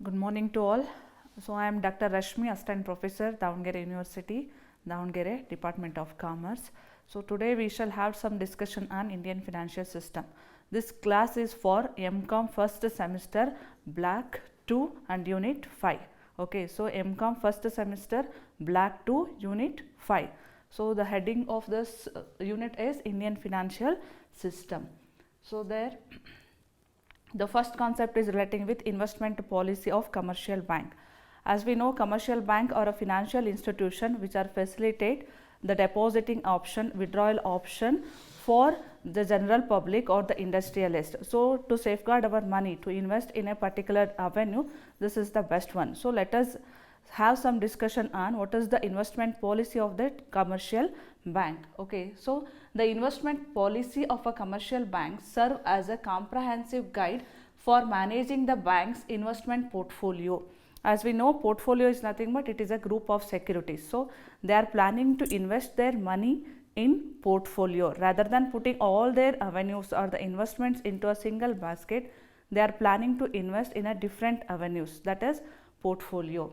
Good morning to all. So I am Dr. Rashmi, Assistant Professor, Davangere University, Davangere, Department of Commerce. So today we shall have some discussion on Indian financial system. This class is for MCOM first semester, Black 2 and Unit 5. Okay, so MCOM first semester, Black 2, Unit 5. So the heading of this unit is Indian financial system. So there the first concept is relating with investment policy of commercial bank. As we know, commercial bank are a financial institution which are facilitate the depositing option, withdrawal option for the general public or the industrialist. So to safeguard our money to invest in a particular avenue, this is the best one. So let us have some discussion on what is the investment policy of that commercial bank. Okay, so the investment policy of a commercial bank serve as a comprehensive guide for managing the bank's investment portfolio. As we know, portfolio is nothing but it is a group of securities. So they are planning to invest their money in portfolio rather than putting all their avenues or the investments into a single basket. They are planning to invest in a different avenues, that is portfolio.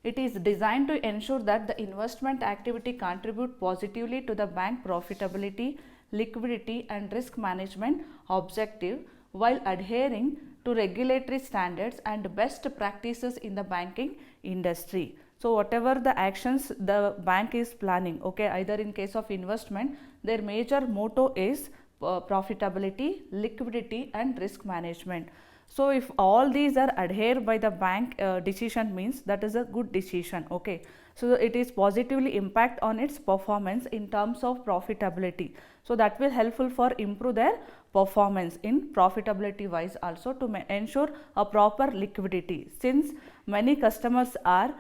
It is designed to ensure that the investment activity contribute positively to the bank profitability, liquidity and risk management objective while adhering to regulatory standards and best practices in the banking industry. So whatever the actions the bank is planning, okay, either in case of investment, their major motto is profitability, liquidity and risk management. So if all these are adhered by the bank, decision means that is a good decision. Okay, so it is positively impact on its performance in terms of profitability. So that will helpful for improve their performance in profitability wise, also to ensure a proper liquidity, since many customers are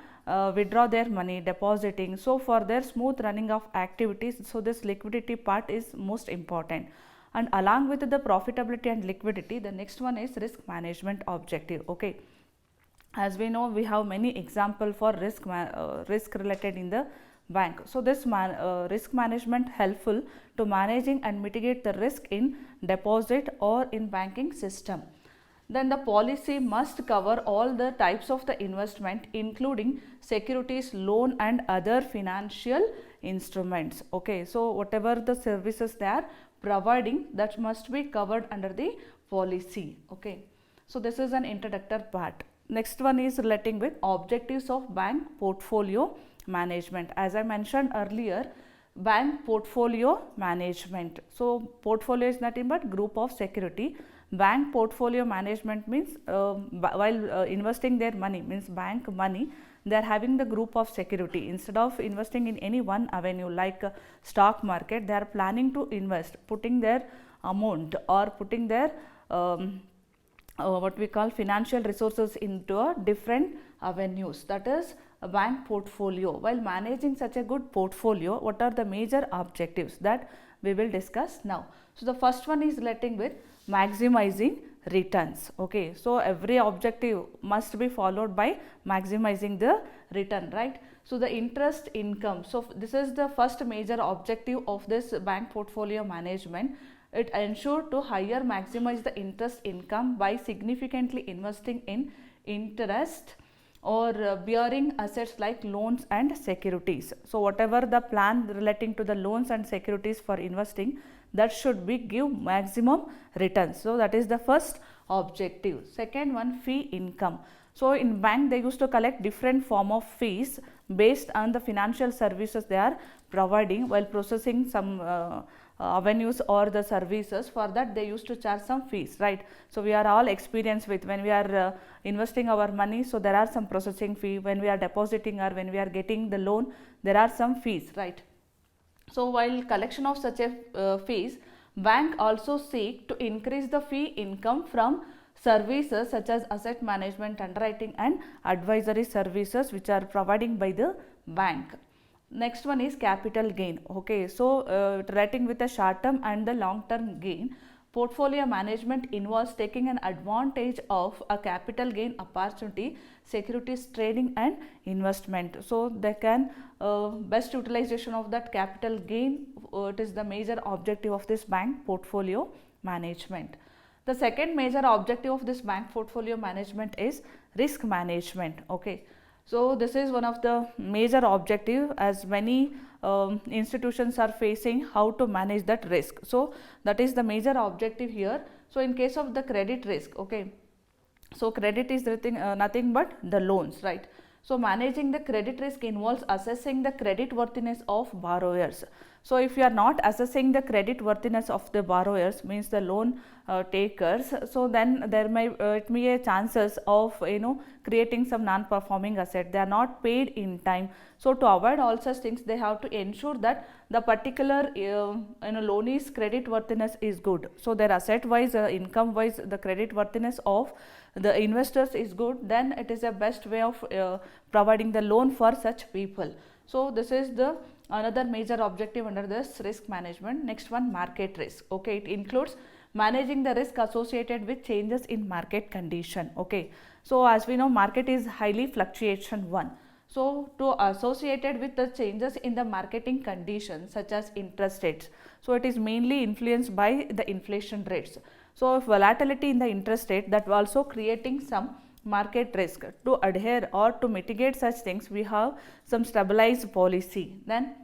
withdraw their money, depositing. So for their smooth running of activities, so this liquidity part is most important. And along with the profitability and liquidity, the next one is risk management objective. Okay, as we know, we have many example for risk related in the bank. So this risk management helpful to managing and mitigate the risk in deposit or in banking system. Then the policy must cover all the types of the investment, including securities, loan and other financial instruments. Okay, so whatever the services they are providing, that must be covered under the policy. Okay, so this is an introductory part. Next one is relating with objectives of bank portfolio management. As I mentioned earlier, bank portfolio management. So portfolio is nothing but group of security. Bank portfolio management means while investing their money, means bank money, they are having the group of security. Instead of investing in any one avenue like stock market, they are planning to invest, putting their amount or putting their what we call financial resources into a different avenues, that is a bank portfolio. While managing such a good portfolio, what are the major objectives that we will discuss now? So the first one is relating with maximizing returns. Okay, so every objective must be followed by maximizing the return, right? So the interest income, so this is the first major objective of this bank portfolio management. It ensures to higher maximize the interest income by significantly investing in interest or bearing assets like loans and securities. So whatever the plan relating to the loans and securities for investing, that should be give maximum returns. So that is the first objective. Second one, fee income. So in bank they used to collect different form of fees based on the financial services they are providing while processing some avenues or the services. For that they used to charge some fees, right? So we are all experienced with when we are investing our money, so there are some processing fee. When we are depositing or when we are getting the loan, there are some fees, right? So while collection of such a fees, bank also seek to increase the fee income from services such as asset management, underwriting and advisory services which are providing by the bank. Next one is capital gain. Okay, so relating with the short term and the long term gain, portfolio management involves taking an advantage of a capital gain opportunity, securities trading and investment. So they can best utilization of that capital gain, it is the major objective of this bank portfolio management. The second major objective of this bank portfolio management is risk management. Okay, so this is one of the major objective, as many institutions are facing how to manage that risk. So that is the major objective here. So in case of the credit risk, okay, so credit is nothing but the loans, right? So managing the credit risk involves assessing the credit worthiness of borrowers. So if you are not assessing the credit worthiness of the borrowers, means the loan takers, so then there may it may a chances of creating some non-performing asset. They are not paid in time. So to avoid all such things, they have to ensure that the particular loanee's credit worthiness is good. So their asset wise, income wise, the credit worthiness of the investors is good, then it is the best way of providing the loan for such people. So this is the another major objective under this risk management. Next one, market risk. Okay, it includes managing the risk associated with changes in market condition. Okay, so as we know, market is highly fluctuation one. So to associated with the changes in the marketing conditions such as interest rates, so it is mainly influenced by the inflation rates. So if volatility in the interest rate, that also creating some market risk. To adhere or to mitigate such things, we have some stabilized policy. Then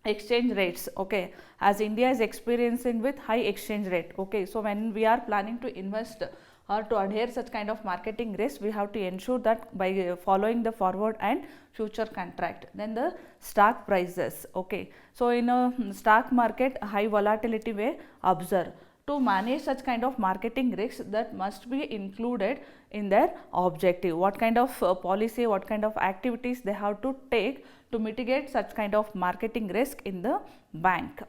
exchange rates, okay, as India is experiencing with high exchange rate. Okay, so when we are planning to invest or to adhere such kind of marketing risk, we have to ensure that by following the forward and future contract. Then the stock prices, okay, so in a stock market high volatility way observe. To manage such kind of marketing risks, that must be included in their objective. What kind of policy, what kind of activities they have to take to mitigate such kind of marketing risk in the bank.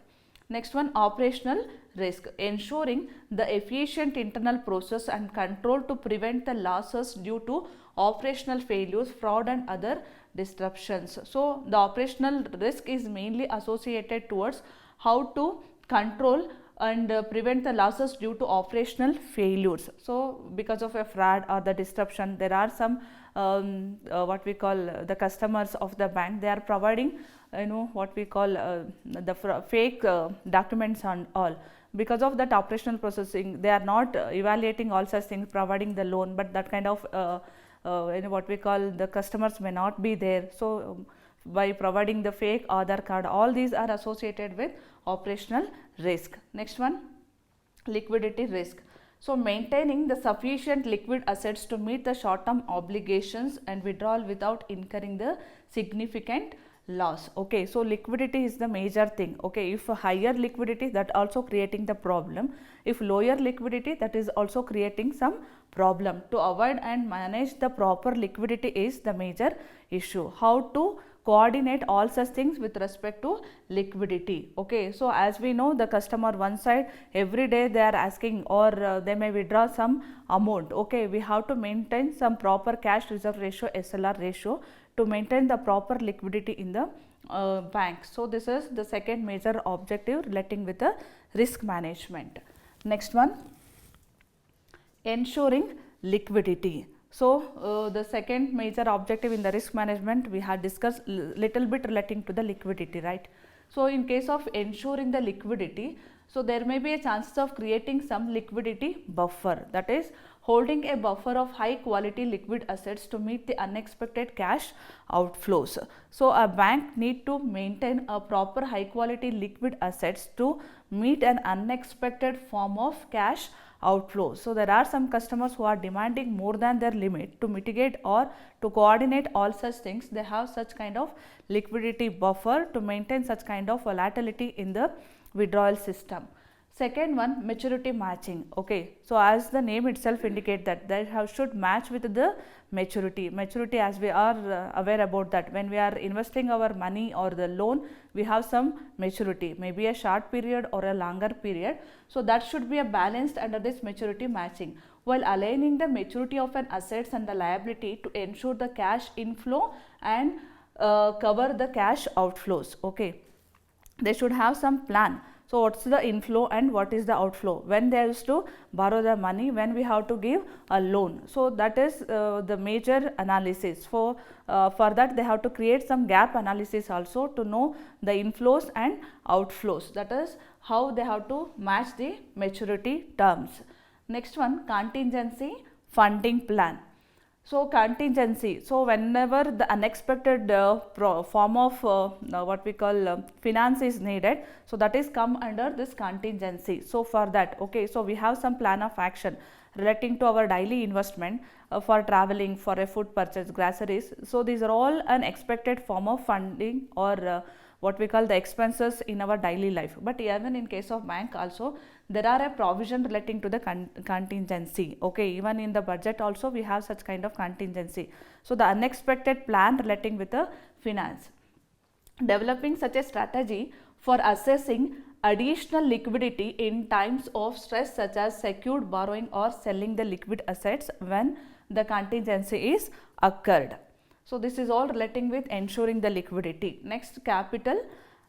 Next one, operational risk, ensuring the efficient internal process and control to prevent the losses due to operational failures, fraud and other disruptions. So the operational risk is mainly associated towards how to control and prevent the losses due to operational failures. So because of a fraud or the disruption, there are some what we call the customers of the bank, they are providing what we call the fake documents and all. Because of that operational processing, they are not evaluating all such things, providing the loan, but that kind of what we call the customers may not be there. So by providing the fake Aadhaar card, all these are associated with operational risk. Next one, liquidity risk. So maintaining the sufficient liquid assets to meet the short term obligations and withdrawal without incurring the significant loss. Okay, so liquidity is the major thing. Okay, if higher liquidity, that also creating the problem. If lower liquidity, that is also creating some problem. To avoid and manage the proper liquidity is the major issue. How to coordinate all such things with respect to liquidity. Okay, so as we know, the customer one side every day they are asking, or they may withdraw some amount. Okay, we have to maintain some proper cash reserve ratio, SLR ratio, to maintain the proper liquidity in the bank. So this is the second major objective relating with the risk management. Next one, ensuring liquidity. So the second major objective in the risk management, we had discussed little bit relating to the liquidity, right? So in case of ensuring the liquidity, so there may be a chances of creating some liquidity buffer, that is holding a buffer of high quality liquid assets to meet the unexpected cash outflows. So a bank need to maintain a proper high quality liquid assets to meet an unexpected form of cash outflow. So there are some customers who are demanding more than their limit. To mitigate or to coordinate all such things, they have such kind of liquidity buffer to maintain such kind of volatility in the withdrawal system. Second one, maturity matching. Okay, so as the name itself indicate that they should match with the maturity. Maturity, as we are aware about that, when we are investing our money or the loan, we have some maturity, maybe a short period or a longer period. So that should be a balanced under this maturity matching, while aligning the maturity of an assets and the liability to ensure the cash inflow and cover the cash outflows. Okay, they should have some plan. So what's the inflow and what is the outflow? When they used to borrow the money, when we have to give a loan. So that is the major analysis. For that they have to create some gap analysis also to know the inflows and outflows. That is how they have to match the maturity terms. Next one, contingency funding plan. So contingency, so whenever the unexpected form of what we call finance is needed, so that is come under this contingency. So for that, okay, so we have some plan of action relating to our daily investment, for traveling, for a food purchase, groceries. So these are all an expected form of funding, or what we call the expenses in our daily life. But even in case of bank also, there are a provision relating to the contingency. Okay, even in the budget also we have such kind of contingency. So the unexpected plan relating with the finance. Developing such a strategy for assessing additional liquidity in times of stress, such as secured borrowing or selling the liquid assets when the contingency is occurred. So this is all relating with ensuring the liquidity. Next, capital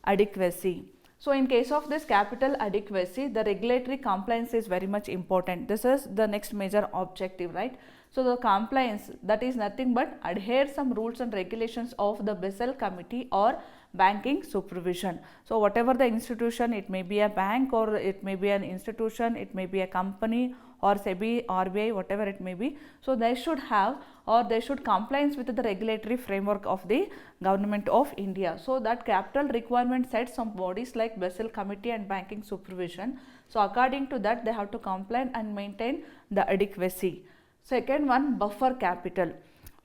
adequacy. So in case of this capital adequacy, the regulatory compliance is very much important. This is the next major objective, right? So the compliance, that is nothing but adhere some rules and regulations of the Basel Committee or banking supervision. So whatever the institution, it may be a bank or it may be an institution, it may be a company or SEBI, RBI, whatever it may be. So they should have, or they should compliance with the regulatory framework of the Government of India. So that capital requirement sets some bodies like Basel Committee and banking supervision. So according to that, they have to comply and maintain the adequacy. Second one, buffer capital.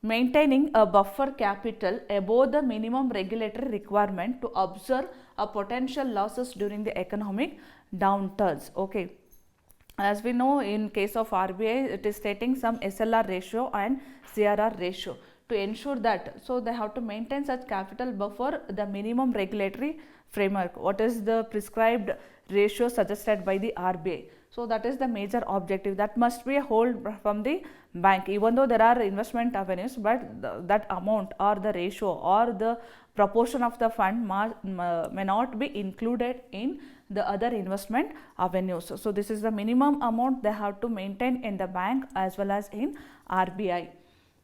Maintaining a buffer capital above the minimum regulatory requirement to observe a potential losses during the economic downturns. Okay, as we know, in case of RBI, it is stating some SLR ratio and CRR ratio to ensure that. So they have to maintain such capital buffer the minimum regulatory framework. What is the prescribed ratio suggested by the RBI? So that is the major objective. That must be a hold from the bank, even though there are investment avenues, but that amount or the ratio or the proportion of the fund may not be included in the other investment avenues. So this is the minimum amount they have to maintain in the bank as well as in RBI.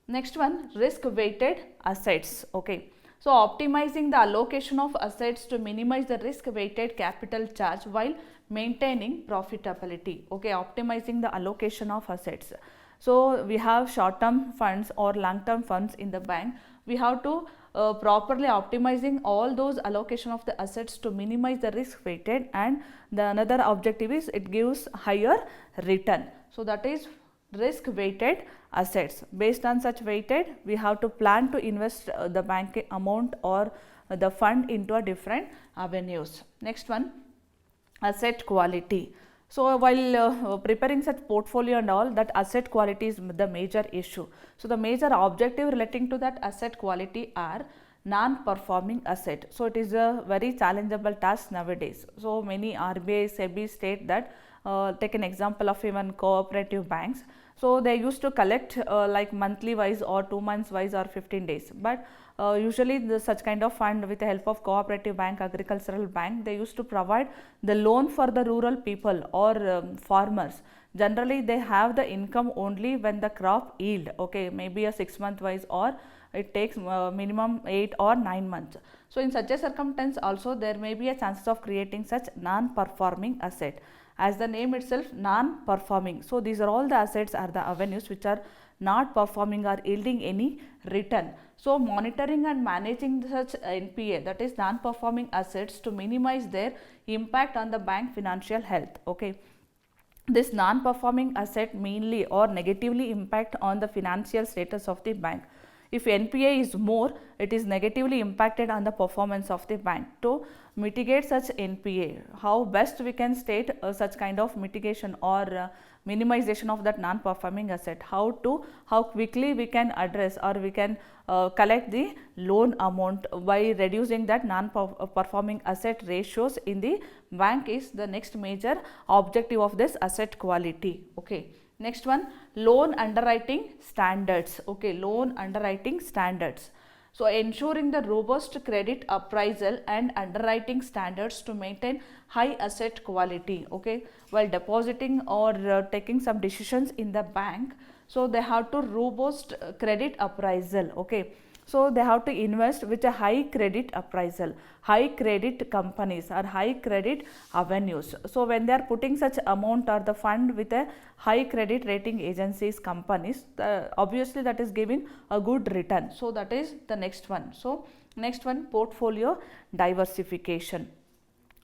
Next one, risk weighted assets. Okay, so optimizing the allocation of assets to minimize the risk weighted capital charge while maintaining profitability. Okay, optimizing the allocation of assets. So we have short term funds or long term funds in the bank. We have to properly optimizing all those allocation of the assets to minimize the risk weighted, and the another objective is it gives higher return. So that is risk weighted assets. Based on such weighted, we have to plan to invest the bank amount or the fund into a different avenues. Next one, asset quality. So while preparing such portfolio and all, that asset quality is the major issue. So the major objective relating to that asset quality are non-performing asset. So it is a very challengeable task nowadays. So many RBI, SEBI state that, take an example of even cooperative banks. So they used to collect like monthly wise or 2 months wise or 15 days. But usually such kind of fund with the help of cooperative bank, agricultural bank, they used to provide the loan for the rural people or farmers. Generally they have the income only when the crop yield. Okay, maybe a 6 month wise, or it takes minimum 8 or 9 months. So in such a circumstance also there may be a chances of creating such non-performing asset. As the name itself, non-performing. So these are all the assets are the avenues which are not performing or yielding any return. So monitoring and managing such NPA, that is non-performing assets, to minimize their impact on the bank financial health. Okay, this non-performing asset mainly or negatively impact on the financial status of the bank. If NPA is more, it is negatively impacted on the performance of the bank. To mitigate such NPA, how best we can state such kind of mitigation or minimization of that non-performing asset, how quickly we can address or we can collect the loan amount by reducing that non-performing asset ratios in the bank is the next major objective of this asset quality. Okay. Next one, loan underwriting standards. Okay, loan underwriting standards. So ensuring the robust credit appraisal and underwriting standards to maintain high asset quality. Okay, while depositing or taking some decisions in the bank, so they have to robust credit appraisal. Okay, So they have to invest with a high credit appraisal, high credit companies or high credit avenues. So when they are putting such amount or the fund with a high credit rating agencies companies, obviously that is giving a good return. So that is the next one. So next one, portfolio diversification.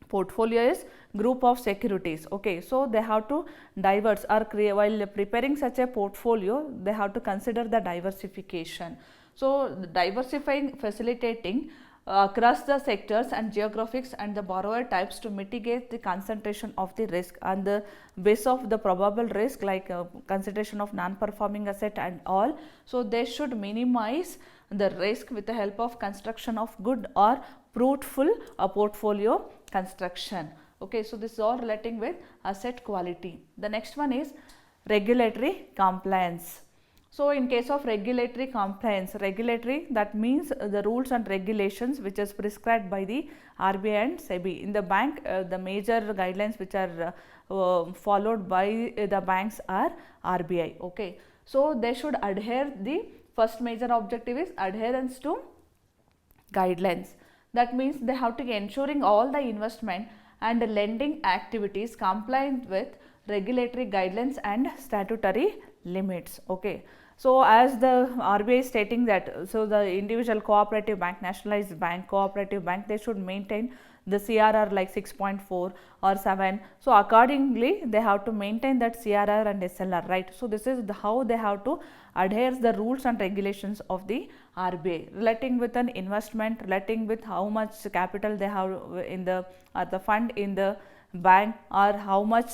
Portfolio is group of securities. Okay, so they have to diverse or while preparing such a portfolio, they have to consider the diversification. So diversifying, facilitating across the sectors and geographics and the borrower types to mitigate the concentration of the risk on the base of the probable risk, like concentration of non-performing asset and all. So they should minimize the risk with the help of construction of good or fruitful portfolio construction. Okay, so this is all relating with asset quality. The next one is regulatory compliance. So in case of regulatory compliance, regulatory, that means the rules and regulations which is prescribed by the RBI and SEBI. In the bank, the major guidelines which are followed by the banks are RBI. Okay, so they should adhere, the first major objective is adherence to guidelines. That means they have to ensuring all the investment and lending activities compliant with regulatory guidelines and statutory limits. Okay, so as the RBI is stating that, so the individual cooperative bank, nationalized bank, cooperative bank, they should maintain the CRR like 6.4 or 7. So accordingly they have to maintain that CRR and SLR, right? So this is how they have to adhere the rules and regulations of the RBI relating with an investment, relating with how much capital they have in the fund in the bank, or how much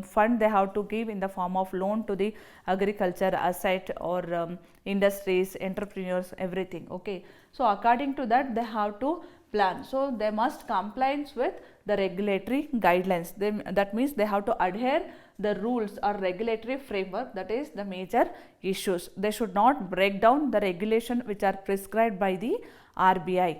fund they have to give in the form of loan to the agriculture asset or industries, entrepreneurs, everything. Okay, so according to that they have to plan. So they must compliance with the regulatory guidelines. That means they have to adhere the rules or regulatory framework, that is the major issues. They should not break down the regulation which are prescribed by the RBI.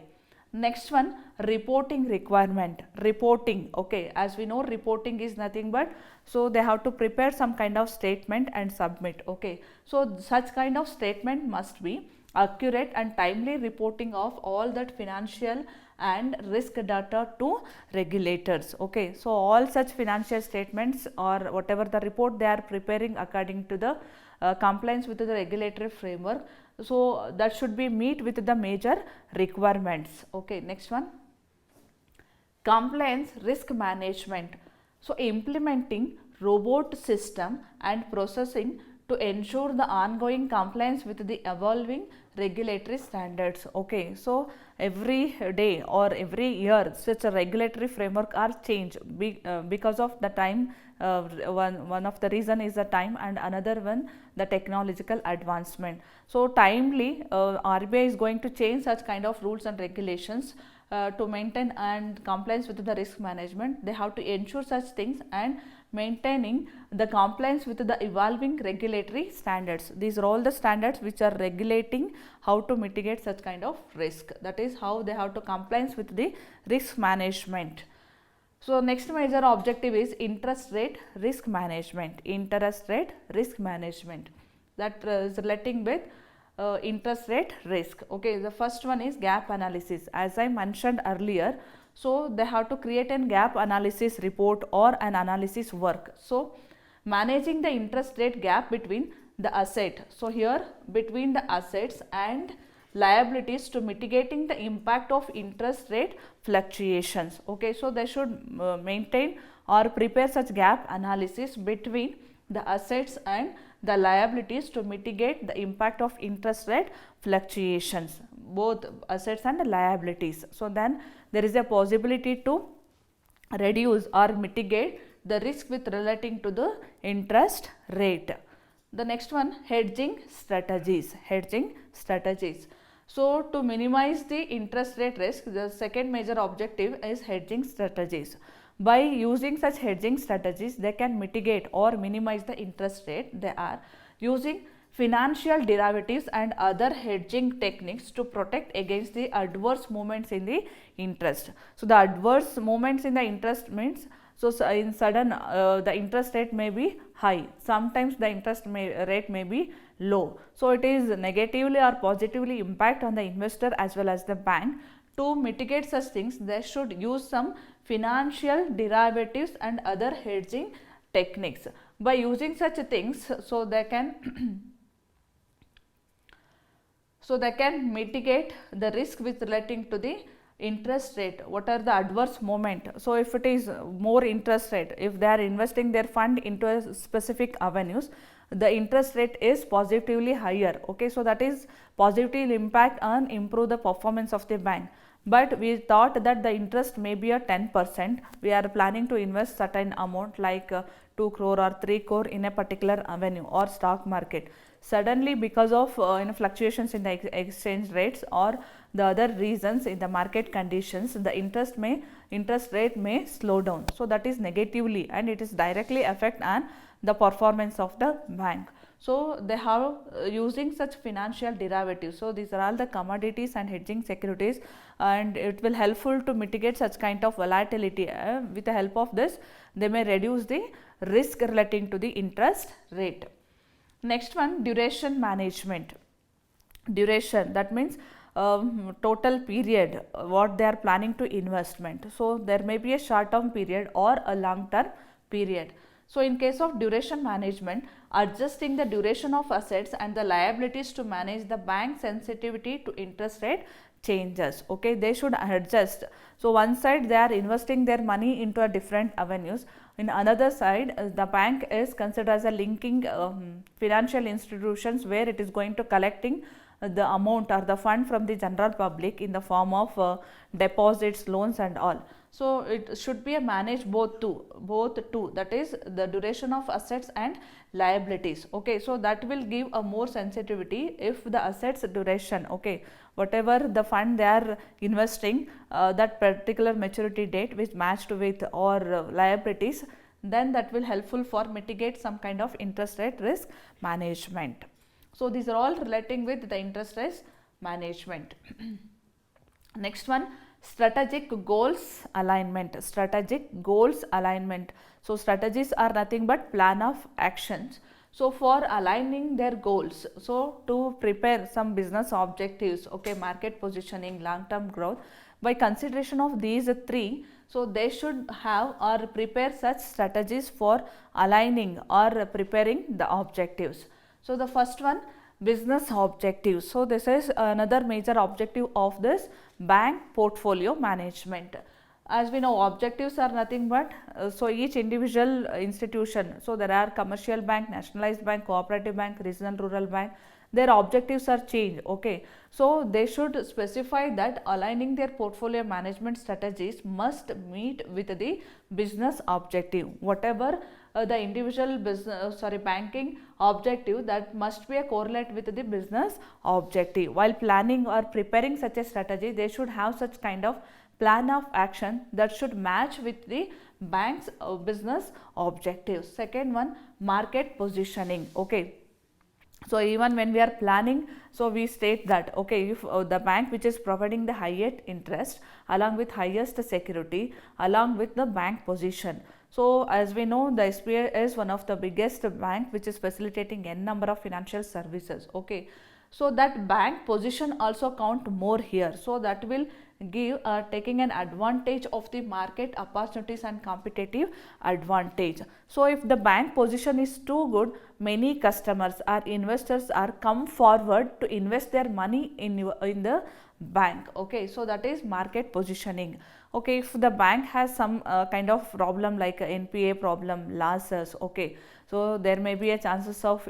Next one, reporting requirement. Reporting, okay, as we know reporting is nothing but, so they have to prepare some kind of statement and submit. Okay, so such kind of statement must be accurate and timely reporting of all that financial and risk data to regulators. Okay, so all such financial statements or whatever the report they are preparing according to the compliance with the regulatory framework, so that should be meet with the major requirements. Okay, next one, compliance risk management. So implementing robot system and processing to ensure the ongoing compliance with the evolving regulatory standards. Okay, so every day or every year such a regulatory framework are changed because of the time. One of the reason is the time, and another one the technological advancement. So timely RBI is going to change such kind of rules and regulations to maintain and compliance with the risk management. They have to ensure such things and maintaining the compliance with the evolving regulatory standards. These are all the standards which are regulating how to mitigate such kind of risk. That is how they have to compliance with the risk management. So next major objective is interest rate risk management. Interest rate risk management, that is relating with interest rate risk. Okay, the first one is gap analysis. As I mentioned earlier, so they have to create a gap analysis report or an analysis work. So managing the interest rate gap between the asset, so here between the assets and liabilities to mitigating the impact of interest rate fluctuations. Okay, so they should maintain or prepare such gap analysis between the assets and the liabilities to mitigate the impact of interest rate fluctuations, both assets and liabilities. So then there is a possibility to reduce or mitigate the risk with relating to the interest rate. The next one, hedging strategies. Hedging strategies. So to minimize the interest rate risk, the second major objective is hedging strategies. By using such hedging strategies, they can mitigate or minimize the interest rate. They are using financial derivatives and other hedging techniques to protect against the adverse movements in the interest. So the adverse movements in the interest means So, in sudden the interest rate may be high, sometimes the rate may be low. So, it is negatively or positively impact on the investor as well as the bank. To mitigate such things, they should use some financial derivatives and other hedging techniques. By using such things, so they can so they can mitigate the risk with relating to the interest rate. What are the adverse moment? So if it is more interest rate, if they are investing their fund into a specific avenues, the interest rate is positively higher. Okay, so that is positively impact and improve the performance of the bank. But we thought that the interest may be a 10%. We are planning to invest certain amount like 2 crore or 3 crore in a particular avenue or stock market. Suddenly, because of fluctuations in the exchange rates or the other reasons in the market conditions, the interest rate may slow down. So that is negatively, and it is directly affect on the performance of the bank. So they have using such financial derivatives. So these are all the commodities and hedging securities, and it will helpful to mitigate such kind of volatility. With the help of this, they may reduce the risk relating to the interest rate. Next one, duration management. Duration, that means total period what they are planning to investment. So there may be a short term period or a long term period. So in case of duration management, adjusting the duration of assets and the liabilities to manage the bank sensitivity to interest rate changes. Okay, they should adjust. So one side they are investing their money into a different avenues. In another side, the bank is considered as a linking financial institutions where it is going to collecting the amount or the fund from the general public in the form of deposits, loans and all. So it should be a manage both two, that is the duration of assets and liabilities. Okay, so that will give a more sensitivity if the assets duration, okay, whatever the fund they are investing, that particular maturity date which matched with or liabilities, then that will helpful for mitigate some kind of interest rate risk management. So these are all relating with the interest rate management. Next one, strategic goals alignment. Strategic goals alignment. So strategies are nothing but plan of actions. So for aligning their goals, so to prepare some business objectives, okay, market positioning, long term growth, by consideration of these three, so they should have or prepare such strategies for aligning or preparing the objectives. So the first one, business objectives. So this is another major objective of this bank portfolio management. As we know, objectives are nothing but so each individual institution, so there are commercial bank, nationalized bank, cooperative bank, regional rural bank, their objectives are changed. Okay, so they should specify that aligning their portfolio management strategies must meet with the business objective. Whatever the individual business banking objective, that must be a correlate with the business objective. While planning or preparing such a strategy, they should have such kind of plan of action that should match with the bank's business objectives. Second one, market positioning. Okay, so even when we are planning, so we state that, okay, if the bank which is providing the highest interest along with highest security along with the bank position. So as we know, the SBI is one of the biggest bank which is facilitating n number of financial services. Okay, so that bank position also count more here. So that will give taking an advantage of the market opportunities and competitive advantage. So if the bank position is too good, many customers or investors are come forward to invest their money in the bank. Okay, so that is market positioning. Okay, if the bank has some kind of problem like NPA problem, losses, okay, so there may be a chances of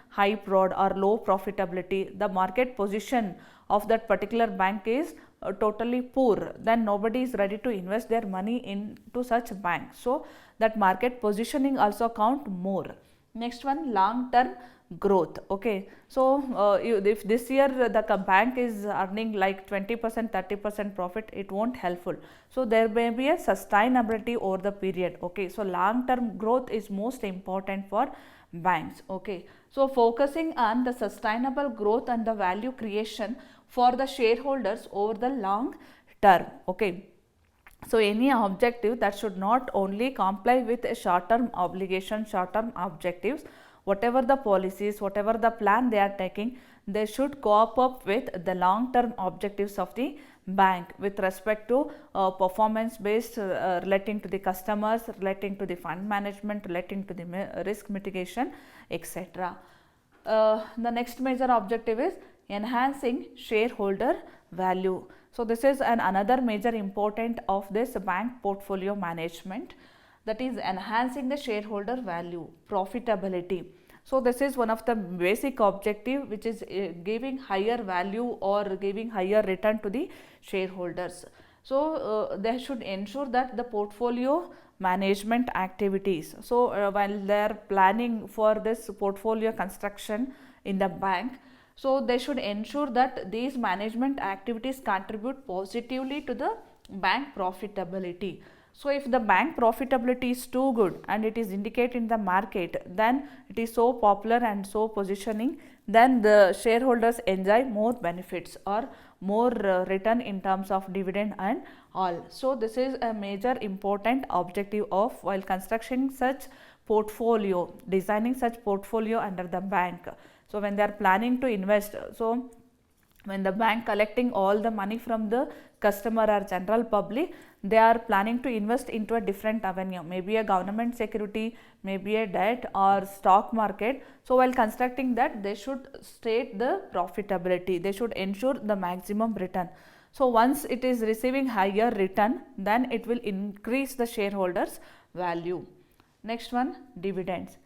high fraud or low profitability. The market position of that particular bank is totally poor, then nobody is ready to invest their money into such bank. So that market positioning also count more. Next one, long term growth. Okay, so if this year the bank is earning like 20%, 30% profit, it won't helpful. So there may be a sustainability over the period. Okay, so long term growth is most important for banks. Okay, so focusing on the sustainable growth and the value creation for the shareholders over the long term. Okay, So any objective that should not only comply with a short-term obligation, short-term objectives, whatever the policies, whatever the plan they are taking, they should cope up with the long-term objectives of the bank with respect to performance based, relating to the customers, relating to the fund management, relating to the risk mitigation, etc. The next major objective is enhancing shareholder value. So this is another major important of this bank portfolio management, that is enhancing the shareholder value, profitability. So this is one of the basic objective, which is giving higher value or giving higher return to the shareholders. So they should ensure that the portfolio management activities, so while they are planning for this portfolio construction in the bank, so they should ensure that these management activities contribute positively to the bank profitability. So if the bank profitability is too good and it is indicated in the market, then it is so popular and so positioning, then the shareholders enjoy more benefits or more return in terms of dividend and all. So this is a major important objective of while constructing such portfolio, designing such portfolio under the bank. So when they are planning to invest, so when the bank collecting all the money from the customer or general public, they are planning to invest into a different avenue, maybe a government security, maybe a debt or stock market. So while constructing that, they should state the profitability, they should ensure the maximum return. So once it is receiving higher return, then it will increase the shareholders value. Next one, dividends.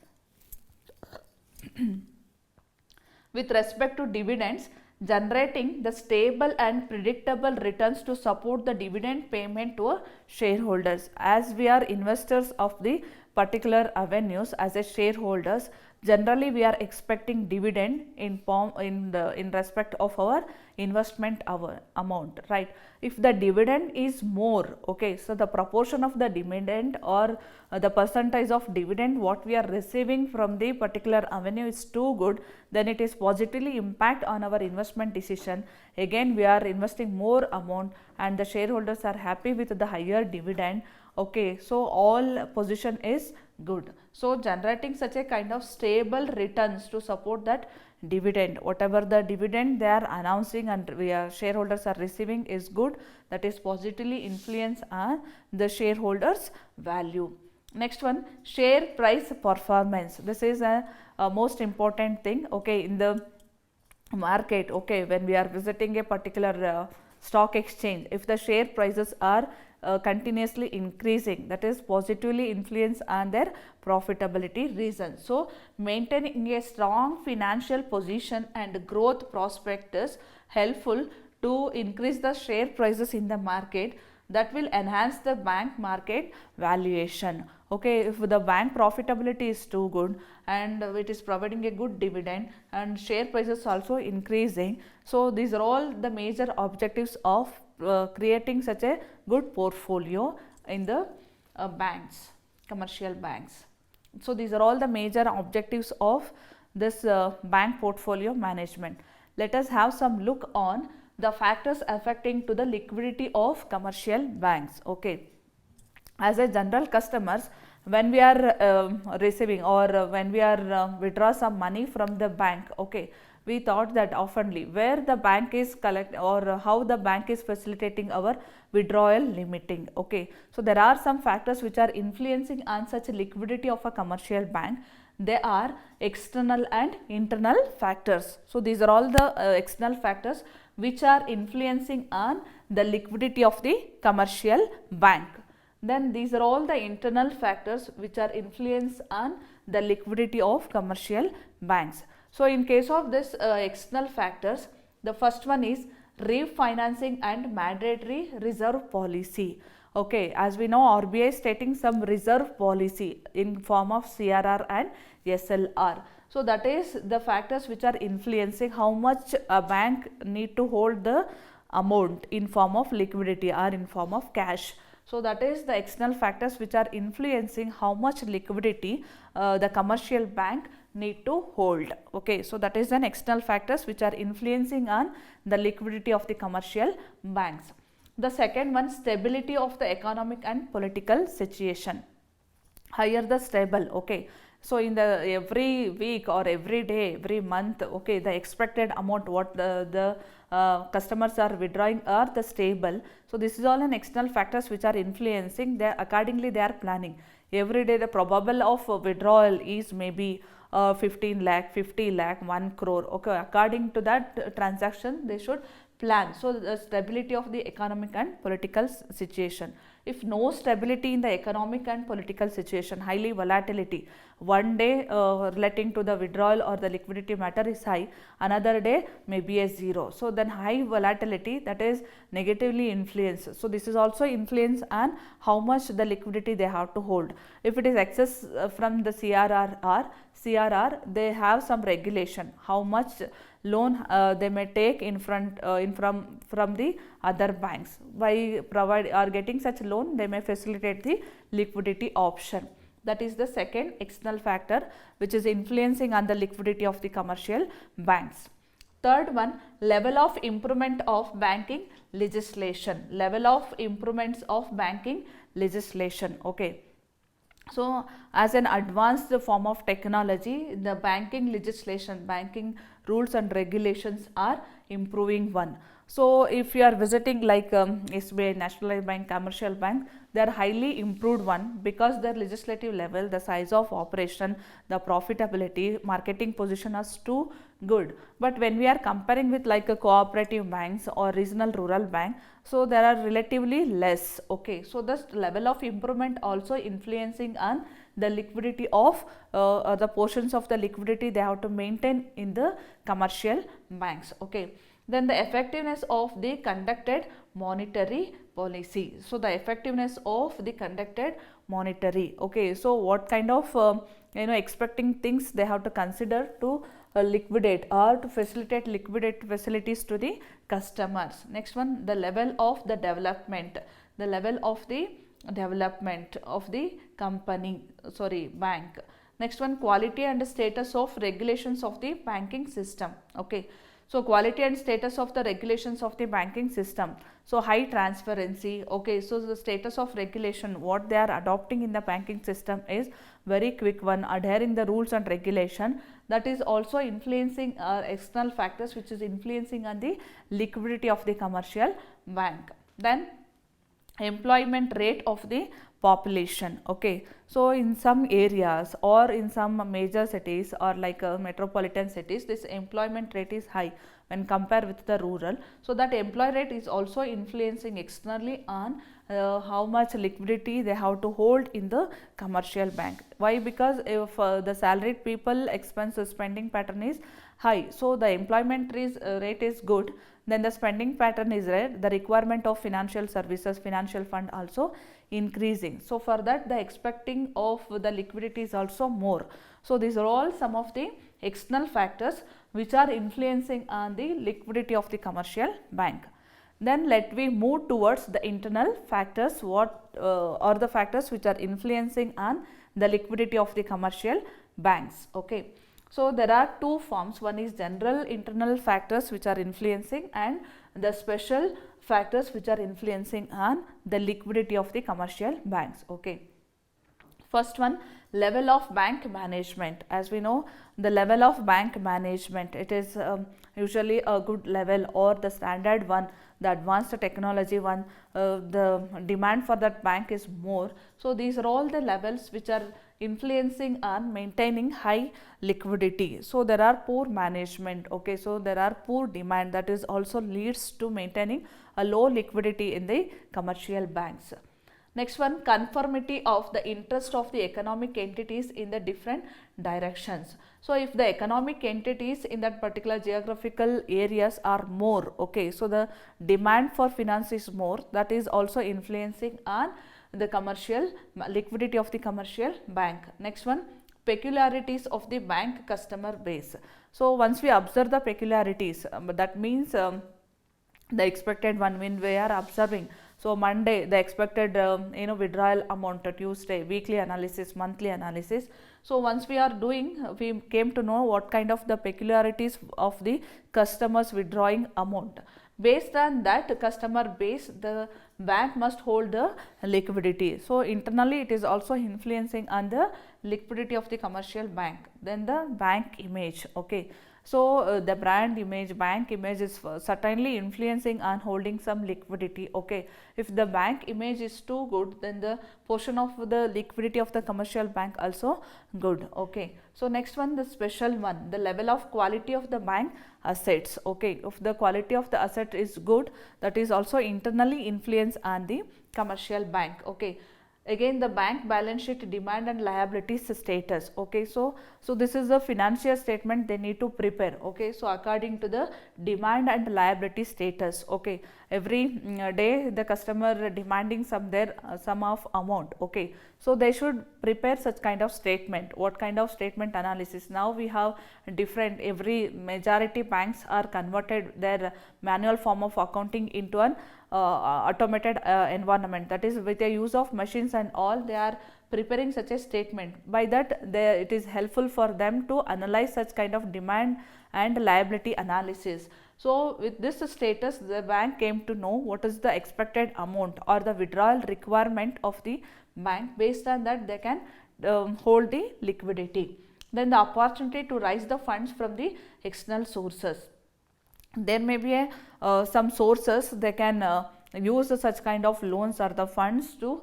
With respect to dividends, generating the stable and predictable returns to support the dividend payment to shareholders. As we are investors of the particular avenues, as a shareholders, generally we are expecting dividend in respect of our investment amount, right? If the dividend is more, okay, so the proportion of the dividend or the percentage of dividend what we are receiving from the particular avenue is too good, then it is positively impact on our investment decision. Again, we are investing more amount and the shareholders are happy with the higher dividend. Okay, so all position is good. So generating such a kind of stable returns to support that dividend, whatever the dividend they are announcing and shareholders are receiving is good, that is positively influence on the shareholders value. Next one, share price performance. This is a most important thing, okay, in the market. Okay, when we are visiting a particular stock exchange, if the share prices are continuously increasing, that is positively influence on their profitability reason. So maintaining a strong financial position and growth prospect is helpful to increase the share prices in the market, that will enhance the bank market valuation. Okay, if the bank profitability is too good and it is providing a good dividend and share prices also increasing, so these are all the major objectives of creating such a good portfolio in the banks, commercial banks. So these are all the major objectives of this bank portfolio management. Let us have some look on the factors affecting to the liquidity of commercial banks. Okay, as a general customers, when we are receiving or when we are withdraw some money from the bank, okay, we thought that oftenly where the bank is collect or how the bank is facilitating our withdrawal limiting. Okay, so there are some factors which are influencing on such liquidity of a commercial bank. They are external and internal factors. So these are all the external factors which are influencing on the liquidity of the commercial bank. Then these are all the internal factors which are influence on the liquidity of commercial banks. So in case of this external factors, the first one is refinancing and mandatory reserve policy. Okay, as we know, RBI is stating some reserve policy in form of CRR and SLR. So that is the factors which are influencing how much a bank need to hold the amount in form of liquidity or in form of cash. So that is the external factors which are influencing how much liquidity the commercial bank need to hold. Okay, so that is an external factors which are influencing on the liquidity of the commercial banks. The second one, stability of the economic and political situation. Higher the stable, okay, so in the every week or every day, every month, okay, the expected amount what the customers are withdrawing are the stable. So this is all an external factors which are influencing, they accordingly they are planning. Every day the probable of withdrawal is maybe 15 lakh, 50 lakh, 1 crore, okay, according to that transaction they should plan. So the stability of the economic and political situation. If no stability in the economic and political situation, highly volatility, one day relating to the withdrawal or the liquidity matter is high, another day may be a zero. So then high volatility, that is negatively influenced. So this is also influence on how much the liquidity they have to hold. If it is excess from the CRR, they have some regulation how much loan they may take in front from the other banks. By provide or getting such loan, they may facilitate the liquidity option. That is the second external factor which is influencing on the liquidity of the commercial banks. Third one, level of improvement of banking legislation. Level of improvements of banking legislation, okay. So as an advanced form of technology, the banking legislation, banking rules and regulations are improving one. So if you are visiting like SBI, Nationalized Bank, Commercial Bank, they are highly improved one because their legislative level, the size of operation, the profitability, marketing position is too good. But when we are comparing with like a cooperative banks or regional rural bank, so there are relatively less, okay. So the level of improvement also influencing on the liquidity of the portions of the liquidity they have to maintain in the commercial banks, okay. Then the effectiveness of the conducted monetary policy. So the effectiveness of the conducted monetary, okay. So what kind of expecting things they have to consider to liquidate or to facilitate liquidate facilities to the customers. Next one, the level of the development, the level of the development of the company, sorry, bank. Next one, quality and status of regulations of the banking system, okay. So quality and status of the regulations of the banking system. So high transparency, okay. So the status of regulation, what they are adopting in the banking system is very quick one, adhering the rules and regulation. That is also influencing external factors which is influencing on the liquidity of the commercial bank. Then employment rate of the population, okay. So in some areas or in some major cities or like metropolitan cities, this employment rate is high when compared with the rural. So that employee rate is also influencing externally on how much liquidity they have to hold in the commercial bank. Why? Because if the salaried people expense spending pattern is high, so the employment rate is good, then the spending pattern is red, the requirement of financial services, financial fund also increasing. So for that the expecting of the liquidity is also more. So these are all some of the external factors which are influencing on the liquidity of the commercial bank. Then let we move towards the internal factors, what are the factors which are influencing on the liquidity of the commercial banks, okay. So there are two forms, one is general internal factors which are influencing and the special factors which are influencing on the liquidity of the commercial banks, okay. First one, level of bank management. As we know, the level of bank management, it is usually a good level or the standard one, the advanced technology one, the demand for that bank is more. So these are all the levels which are influencing on maintaining high liquidity. So there are poor management, okay. So there are poor demand, that is also leads to maintaining a low liquidity in the commercial banks. Next one, conformity of the interest of the economic entities in the different directions. So if the economic entities in that particular geographical areas are more, okay, so the demand for finance is more, that is also influencing on the commercial liquidity of the commercial bank. Next one, peculiarities of the bank customer base. So once we observe the peculiarities, that means the expected one, when we are observing, so Monday the expected withdrawal amount, Tuesday weekly analysis, monthly analysis. So once we are doing, we came to know what kind of the peculiarities of the customers withdrawing amount. Based on that customer base, the bank must hold the liquidity. So internally it is also influencing on the liquidity of the commercial bank. Then the bank image. Okay, so the brand image, bank image is certainly influencing on holding some liquidity. Okay, if the bank image is too good, then the portion of the liquidity of the commercial bank also good. Okay, so next one, the special one, the level of quality of the bank assets. Okay, if the quality of the asset is good, that is also internally influence on the commercial bank. Okay, again the bank balance sheet, demand and liabilities status. Okay, so this is the financial statement they need to prepare. Okay, so according to the demand and liability status. Okay, every day the customer demanding sum of amount. Okay, so they should prepare such kind of statement. What kind of statement analysis? Now we have different, every majority banks are converted their manual form of accounting into an automated environment, that is with the use of machines and all, they are preparing such a statement. By that it is helpful for them to analyze such kind of demand and liability analysis. So with this status, the bank came to know what is the expected amount or the withdrawal requirement of the bank. Based on that they can hold the liquidity. Then the opportunity to raise the funds from the external sources. There may be some sources they can use such kind of loans or the funds to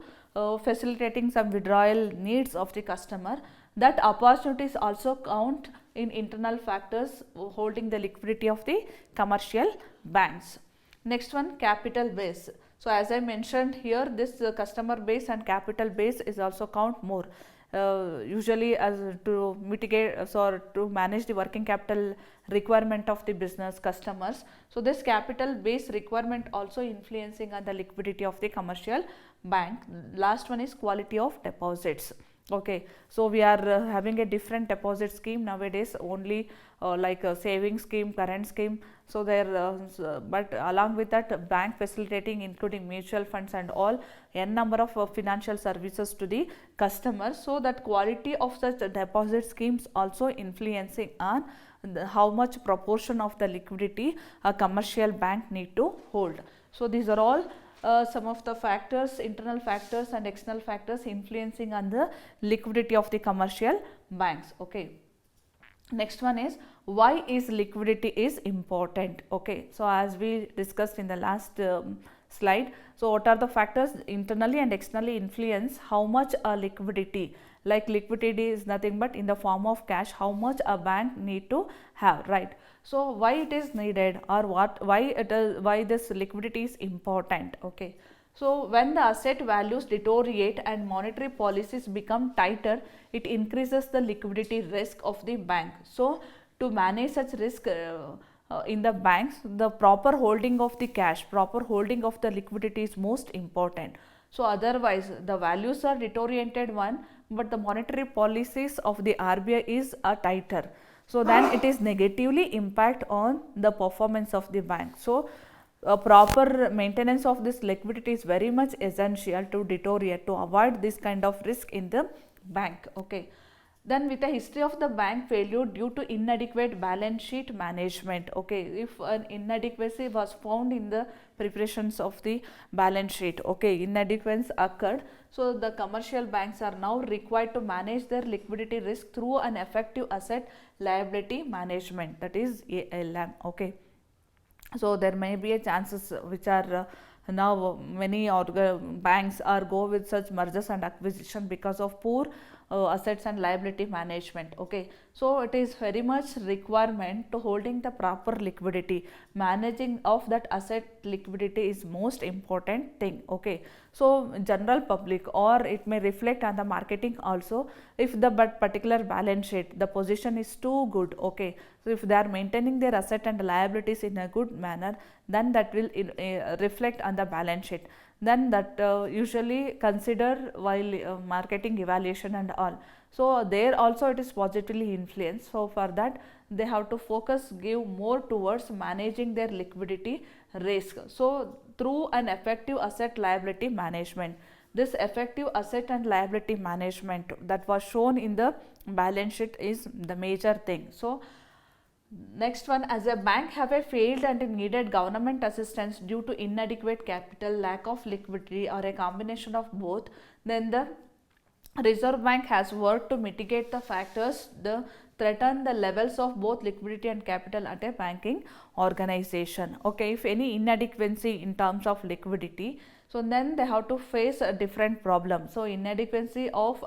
facilitating some withdrawal needs of the customer. That opportunities also count in internal factors holding the liquidity of the commercial banks. Next one, capital base. So as I mentioned here, this customer base and capital base is also count more. Usually as to mitigate or to manage the working capital requirement of the business customers. So this capital base requirement also influencing on the liquidity of the commercial bank. Last one is quality of deposits. Okay, so we are having a different deposit scheme nowadays, only like a saving scheme, current scheme. So there but along with that, bank facilitating including mutual funds and all n number of financial services to the customers. So that quality of such deposit schemes also influencing on how much proportion of the liquidity a commercial bank need to hold. So these are all some of the factors, internal factors and external factors influencing on the liquidity of the commercial banks. Okay, next one is, why is liquidity is important? Okay, so as we discussed in the last slide, so what are the factors internally and externally influence how much a liquidity, like liquidity is nothing but in the form of cash, how much a bank need to have, right? So why it is needed, or why this liquidity is important? Okay, so when the asset values deteriorate and monetary policies become tighter, it increases the liquidity risk of the bank. So to manage such risk in the banks, the proper holding of the cash, proper holding of the liquidity is most important. So otherwise the values are deteriorated one, but the monetary policies of the RBI is tighter, so then it is negatively impact on the performance of the bank. So proper maintenance of this liquidity is very much essential to deteriorate, to avoid this kind of risk in the bank. Okay, then with the history of the bank failure due to inadequate balance sheet management. Okay, if an inadequacy was found in the preparations of the balance sheet, okay, inadequacies occurred, so the commercial banks are now required to manage their liquidity risk through an effective asset liability management, that is ALM. Okay, so there may be a chances which are now many banks are go with such mergers and acquisition because of poor assets and liability management. Okay, so it is very much requirement to holding the proper liquidity, managing of that asset liquidity is most important thing. Okay, so general public, or it may reflect on the marketing also, if the particular balance sheet the position is too good. Okay, so if they are maintaining their asset and liabilities in a good manner, then that will reflect on the balance sheet. Then that usually consider while marketing evaluation and all. So there also it is positively influenced. So for that they have to focus, give more towards managing their liquidity risk. So through an effective asset liability management, this effective asset and liability management that was shown in the balance sheet is the major thing. So Next one, as a bank have a failed and needed government assistance due to inadequate capital, lack of liquidity, or a combination of both, then the Reserve Bank has worked to mitigate the factors that threaten the levels of both liquidity and capital at a banking organization. Okay, if any inadequacy in terms of liquidity, so then they have to face a different problem. So inadequacy of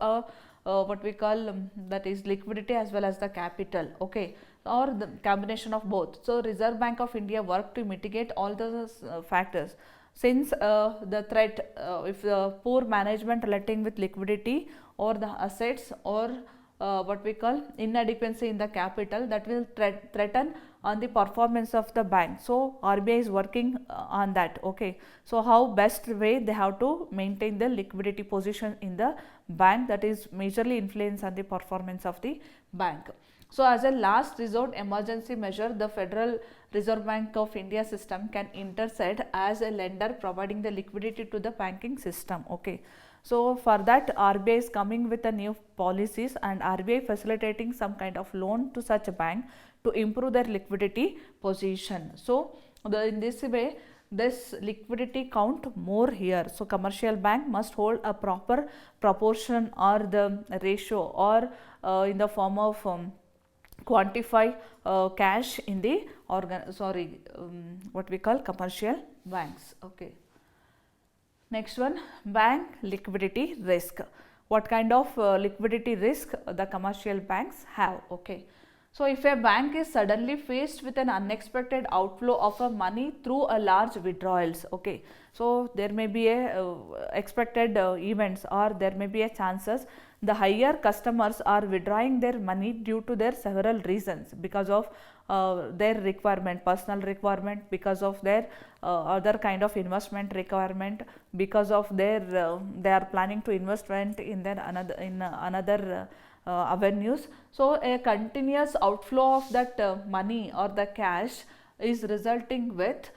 what we call that is liquidity as well as the capital. Okay, or the combination of both. So Reserve Bank of India worked to mitigate all those factors, since the threat, if the poor management relating with liquidity or the assets, or what we call inadequacy in the capital, that will threaten on the performance of the bank. So RBI is working on that. Okay, so how best way they have to maintain the liquidity position in the bank, that is majorly influence on the performance of the bank. So as a last resort emergency measure, the Federal Reserve Bank of India system can intercede as a lender, providing the liquidity to the banking system. Okay, so for that RBI is coming with a new policies, and RBI facilitating some kind of loan to such a bank to improve their liquidity position. So in this way, this liquidity count more here. So commercial bank must hold a proper proportion or the ratio, or in the form of quantify cash in the what we call commercial banks. Okay, next one, bank liquidity risk. What kind of liquidity risk the commercial banks have? Okay, so if a bank is suddenly faced with an unexpected outflow of a money through a large withdrawals. Okay, so there may be a expected events, or there may be a chances the higher customers are withdrawing their money due to their several reasons, because of their requirement, personal requirement, because of their other kind of investment requirement, because of their they are planning to investment in their another avenues. So a continuous outflow of that money or the cash is resulting with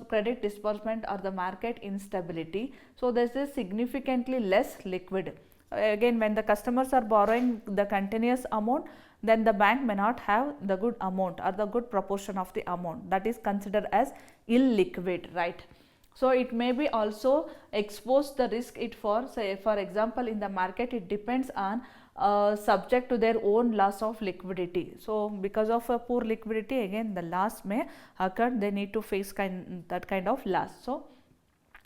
credit disbursement or the market instability. So this is significantly less liquid. Again, when the customers are borrowing the continuous amount, then the bank may not have the good amount or the good proportion of the amount, that is considered as illiquid, right? So it may be also expose the risk it for, say for example in the market, it depends on subject to their own loss of liquidity. So because of a poor liquidity, again the loss may occur, they need to face that kind of loss. So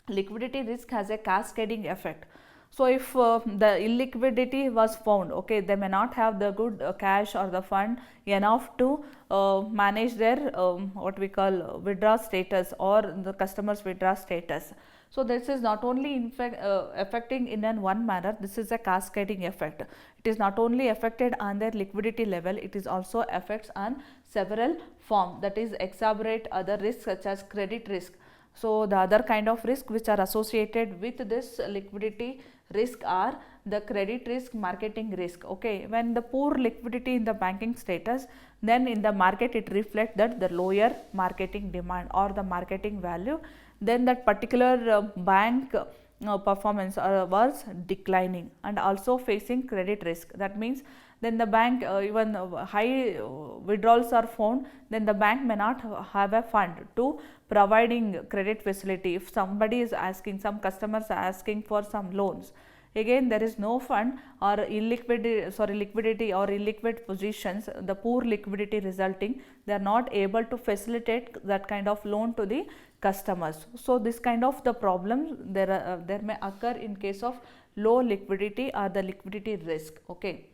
liquidity risk has a cascading effect. So if the illiquidity was found, okay, they may not have the good cash or the fund enough to manage their what we call withdraw status, or the customers withdraw status. So this is not only affecting in one manner, this is a cascading effect. It is not only affected on their liquidity level, it is also affects on several forms, that is exacerbate other risks such as credit risk. So the other kind of risk which are associated with this liquidity risk are the credit risk, marketing risk. Okay, when the poor liquidity in the banking status, then in the market it reflects that the lower marketing demand or the marketing value, then that particular bank performance was declining and also facing credit risk. That means then the bank even high withdrawals are found, then the bank may not have a fund to providing credit facility. If somebody is asking, some customers are asking for some loans, again there is no fund or liquidity or illiquid positions, the poor liquidity resulting, they are not able to facilitate that kind of loan to the customers. So this kind of the problem there may occur in case of low liquidity or the liquidity risk. Okay,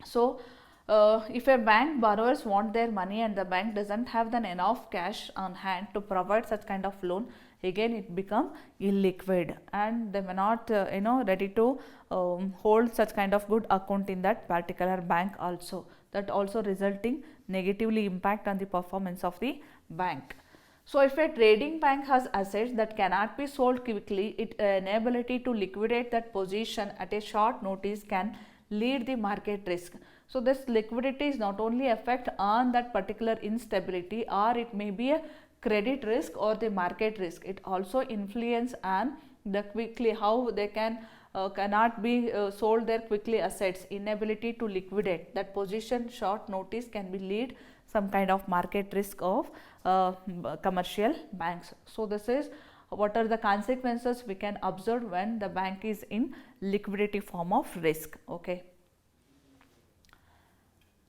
so if a bank borrowers want their money and the bank doesn't have then enough cash on hand to provide such kind of loan, again it become illiquid and they may not ready to hold such kind of good account in that particular bank also, that also resulting negatively impact on the performance of the bank. So if a trading bank has assets that cannot be sold quickly, its inability to liquidate that position at a short notice can lead the market risk. So this liquidity is not only affect on that particular instability, or it may be a credit risk or the market risk, it also influence on the quickly how they cannot be sold their quickly assets, inability to liquidate that position, short notice can be lead some kind of market risk of commercial banks. So this is what are the consequences we can observe when the bank is in liquidity form of risk. Okay.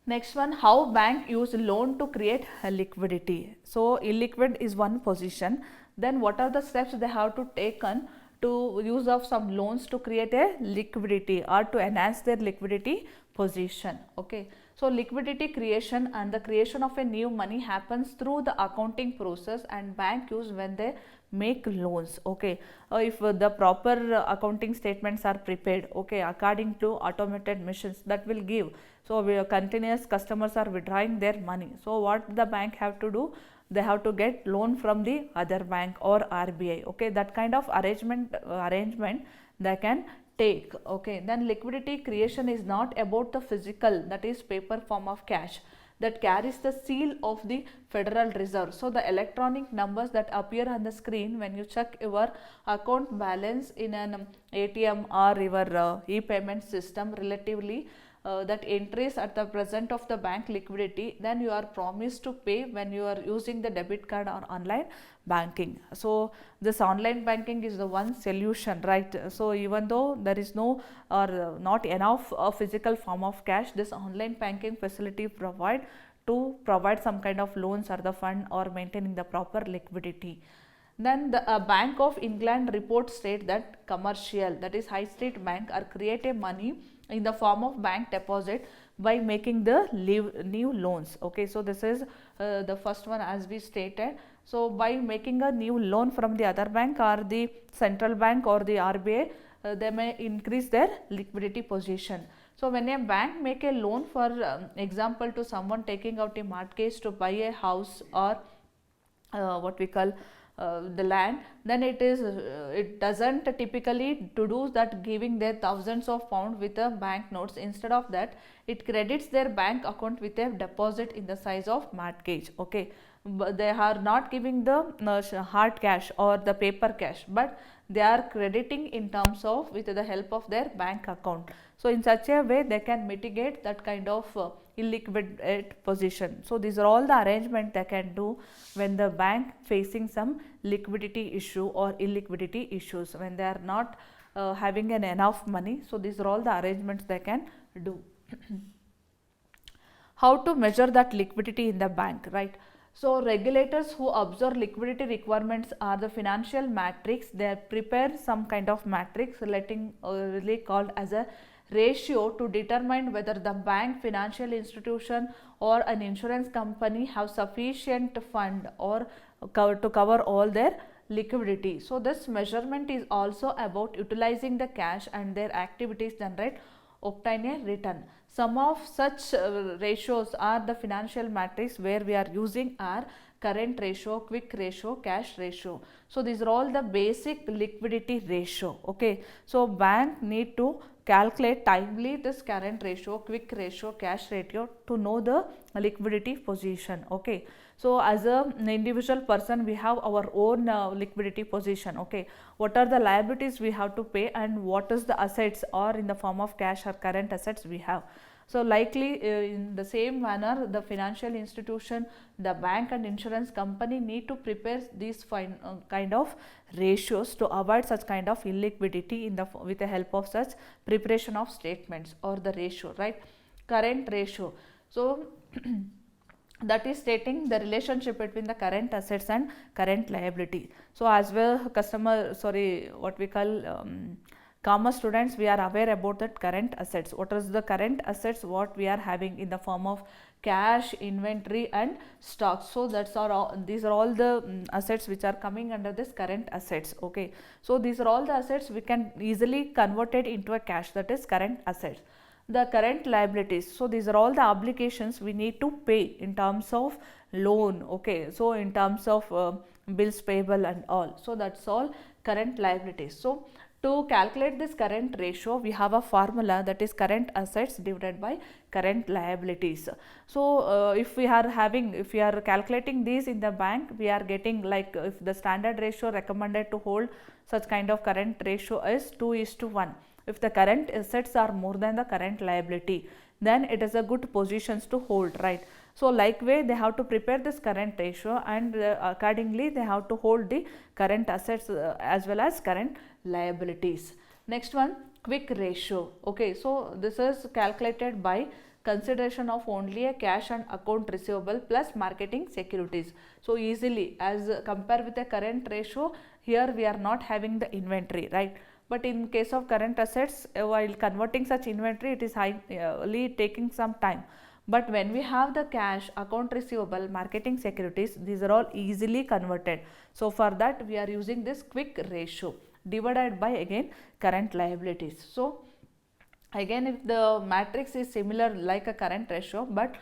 Next one, how bank use loan to create liquidity. So illiquid is one position. Then what are the steps they have to taken to use of some loans to create a liquidity or to enhance their liquidity position. Okay. So liquidity creation and the creation of a new money happens through the accounting process, and bank use when they make loans. Okay. If the proper accounting statements are prepared, okay, according to automated machines, that will give. So continuous customers are withdrawing their money. So what the bank have to do? They have to get loan from the other bank or RBI. Okay, that kind of arrangement they can take. Okay, then liquidity creation is not about the physical, that is paper form of cash that carries the seal of the Federal Reserve. So the electronic numbers that appear on the screen when you check your account balance in an ATM or your e-payment system relatively that entries at the present of the bank liquidity, then you are promised to pay when you are using the debit card or online banking. So this online banking is the one solution, right? So even though there is no or not enough physical form of cash, this online banking facility provide some kind of loans or the fund or maintaining the proper liquidity. Then the Bank of England report state that commercial, that is high street bank, are create a money in the form of bank deposit by making the new loans. Okay, so this is the first one as we stated. So by making a new loan from the other bank or the central bank or the RBI, they may increase their liquidity position. So when a bank make a loan, for example, to someone taking out a mortgage to buy a house or what we call the land, then it doesn't typically to do that giving their thousands of pounds with the bank notes. Instead of that, it credits their bank account with a deposit in the size of mortgage. Okay, but they are not giving the hard cash or the paper cash, but they are crediting in terms of with the help of their bank account. So in such a way they can mitigate that kind of illiquid position. So these are all the arrangement they can do when the bank facing some liquidity issue or illiquidity issues, when they are not having enough money. So these are all the arrangements they can do. How to measure that liquidity in the bank, right? So regulators who observe liquidity requirements are the financial matrix. They prepare some kind of matrix really called as a ratio to determine whether the bank, financial institution or an insurance company have sufficient fund or to cover all their liquidity. So this measurement is also about utilizing the cash and their activities generate obtain a return. Some of such ratios are the financial matrix where we are using are current ratio, quick ratio, cash ratio. So these are all the basic liquidity ratio. Okay, so bank need to calculate timely this current ratio, quick ratio, cash ratio to know the liquidity position. Okay, so as an individual person we have our own liquidity position. Okay, what are the liabilities we have to pay and what is the assets or in the form of cash or current assets we have. So likely in the same manner the financial institution, the bank and insurance company need to prepare these kind of ratios to avoid such kind of illiquidity in the with the help of such preparation of statements or the ratio, right? Current ratio. So that is stating the relationship between the current assets and current liability. So as well what we call commerce students, we are aware about that current assets. What is the current assets what we are having in the form of cash, inventory and stocks. So that's all, these are all the assets which are coming under this current assets. Okay, so these are all the assets we can easily convert it into a cash, that is current assets. The current liabilities, so these are all the obligations we need to pay in terms of loan. Okay, so in terms of bills payable and all, so that's all current liabilities. So to calculate this current ratio, we have a formula, that is current assets divided by current liabilities. So if we are calculating these in the bank, we are getting like if the standard ratio recommended to hold such kind of current ratio is 2:1. If the current assets are more than the current liability, then it is a good positions to hold, right? So like way they have to prepare this current ratio, and accordingly they have to hold the current assets as well as current liabilities. Next one, quick ratio. Okay, so this is calculated by consideration of only a cash and account receivable plus marketing securities. So easily, as compare with the current ratio, here we are not having the inventory, right? But in case of current assets, while converting such inventory, it is highly taking some time. But when we have the cash, account receivable, marketing securities, these are all easily converted. So for that we are using this quick ratio divided by again current liabilities. So again, if the matrix is similar like a current ratio, but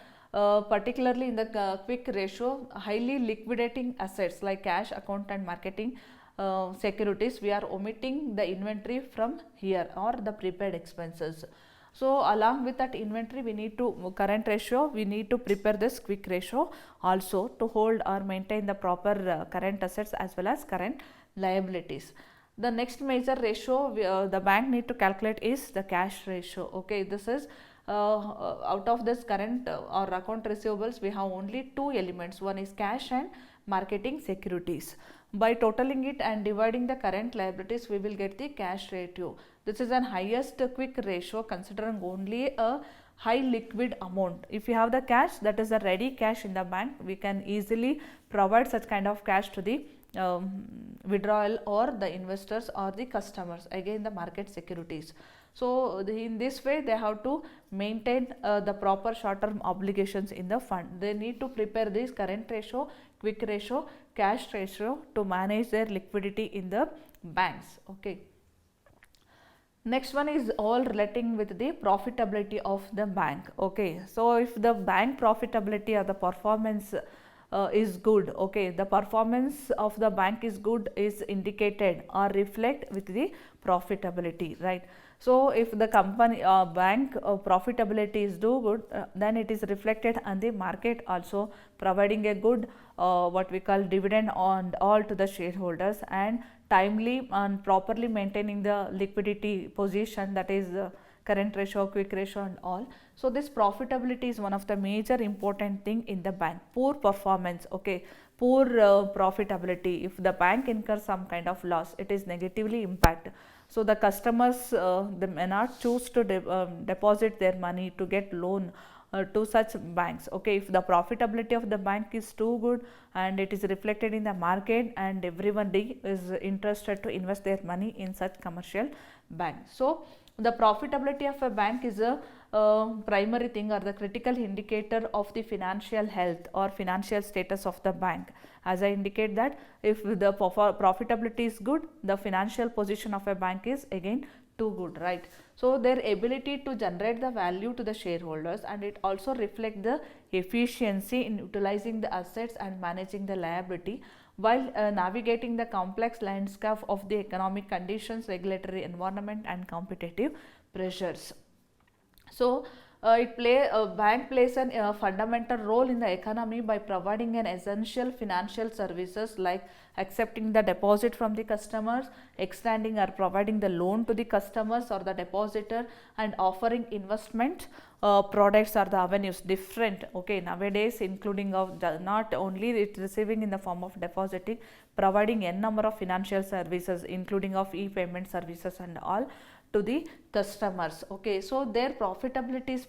particularly in the quick ratio, highly liquidating assets like cash, account and marketing securities, we are omitting the inventory from here or the prepaid expenses. So along with that inventory, we need to current ratio, we need to prepare this quick ratio also to hold or maintain the proper current assets as well as current liabilities. The next major ratio the bank need to calculate is the cash ratio. Okay, this is out of this current or account receivables, we have only two elements. One is cash and marketing securities. By totaling it and dividing the current liabilities, we will get the cash ratio. This is an highest quick ratio considering only a high liquid amount. If you have the cash, that is the ready cash in the bank, we can easily provide such kind of cash to the withdrawal or the investors or the customers, again the market securities. So in this way they have to maintain the proper short term obligations in the fund. They need to prepare this current ratio, quick ratio, cash ratio to manage their liquidity in the banks. Okay. Next one is all relating with the profitability of the bank. Okay, so if the bank profitability or the performance is good, okay, the performance of the bank is good is indicated or reflect with the profitability, right? So if the company bank profitability is do good, then it is reflected on the market also, providing a good what we call dividend on all to the shareholders, and timely and properly maintaining the liquidity position, that is current ratio, quick ratio and all. So this profitability is one of the major important thing in the bank. Poor performance, okay, poor profitability, if the bank incurs some kind of loss, it is negatively impact. So the customers they may not choose to deposit their money to get loan to such banks. Okay, if the profitability of the bank is too good and it is reflected in the market and everybody is interested to invest their money in such commercial bank. So the profitability of a bank is a primary thing or the critical indicator of the financial health or financial status of the bank. As I indicate that if the profitability is good, the financial position of a bank is again too good, right? So their ability to generate the value to the shareholders, and it also reflect the efficiency in utilizing the assets and managing the liability while navigating the complex landscape of the economic conditions, regulatory environment and competitive pressures. So bank plays a fundamental role in the economy by providing an essential financial services like accepting the deposit from the customers, extending or providing the loan to the customers or the depositor, and offering investment products or the avenues different. Okay, nowadays including of the, not only it receiving in the form of depositing, providing n number of financial services including of e-payment services and all to the customers. Okay, so their profitability is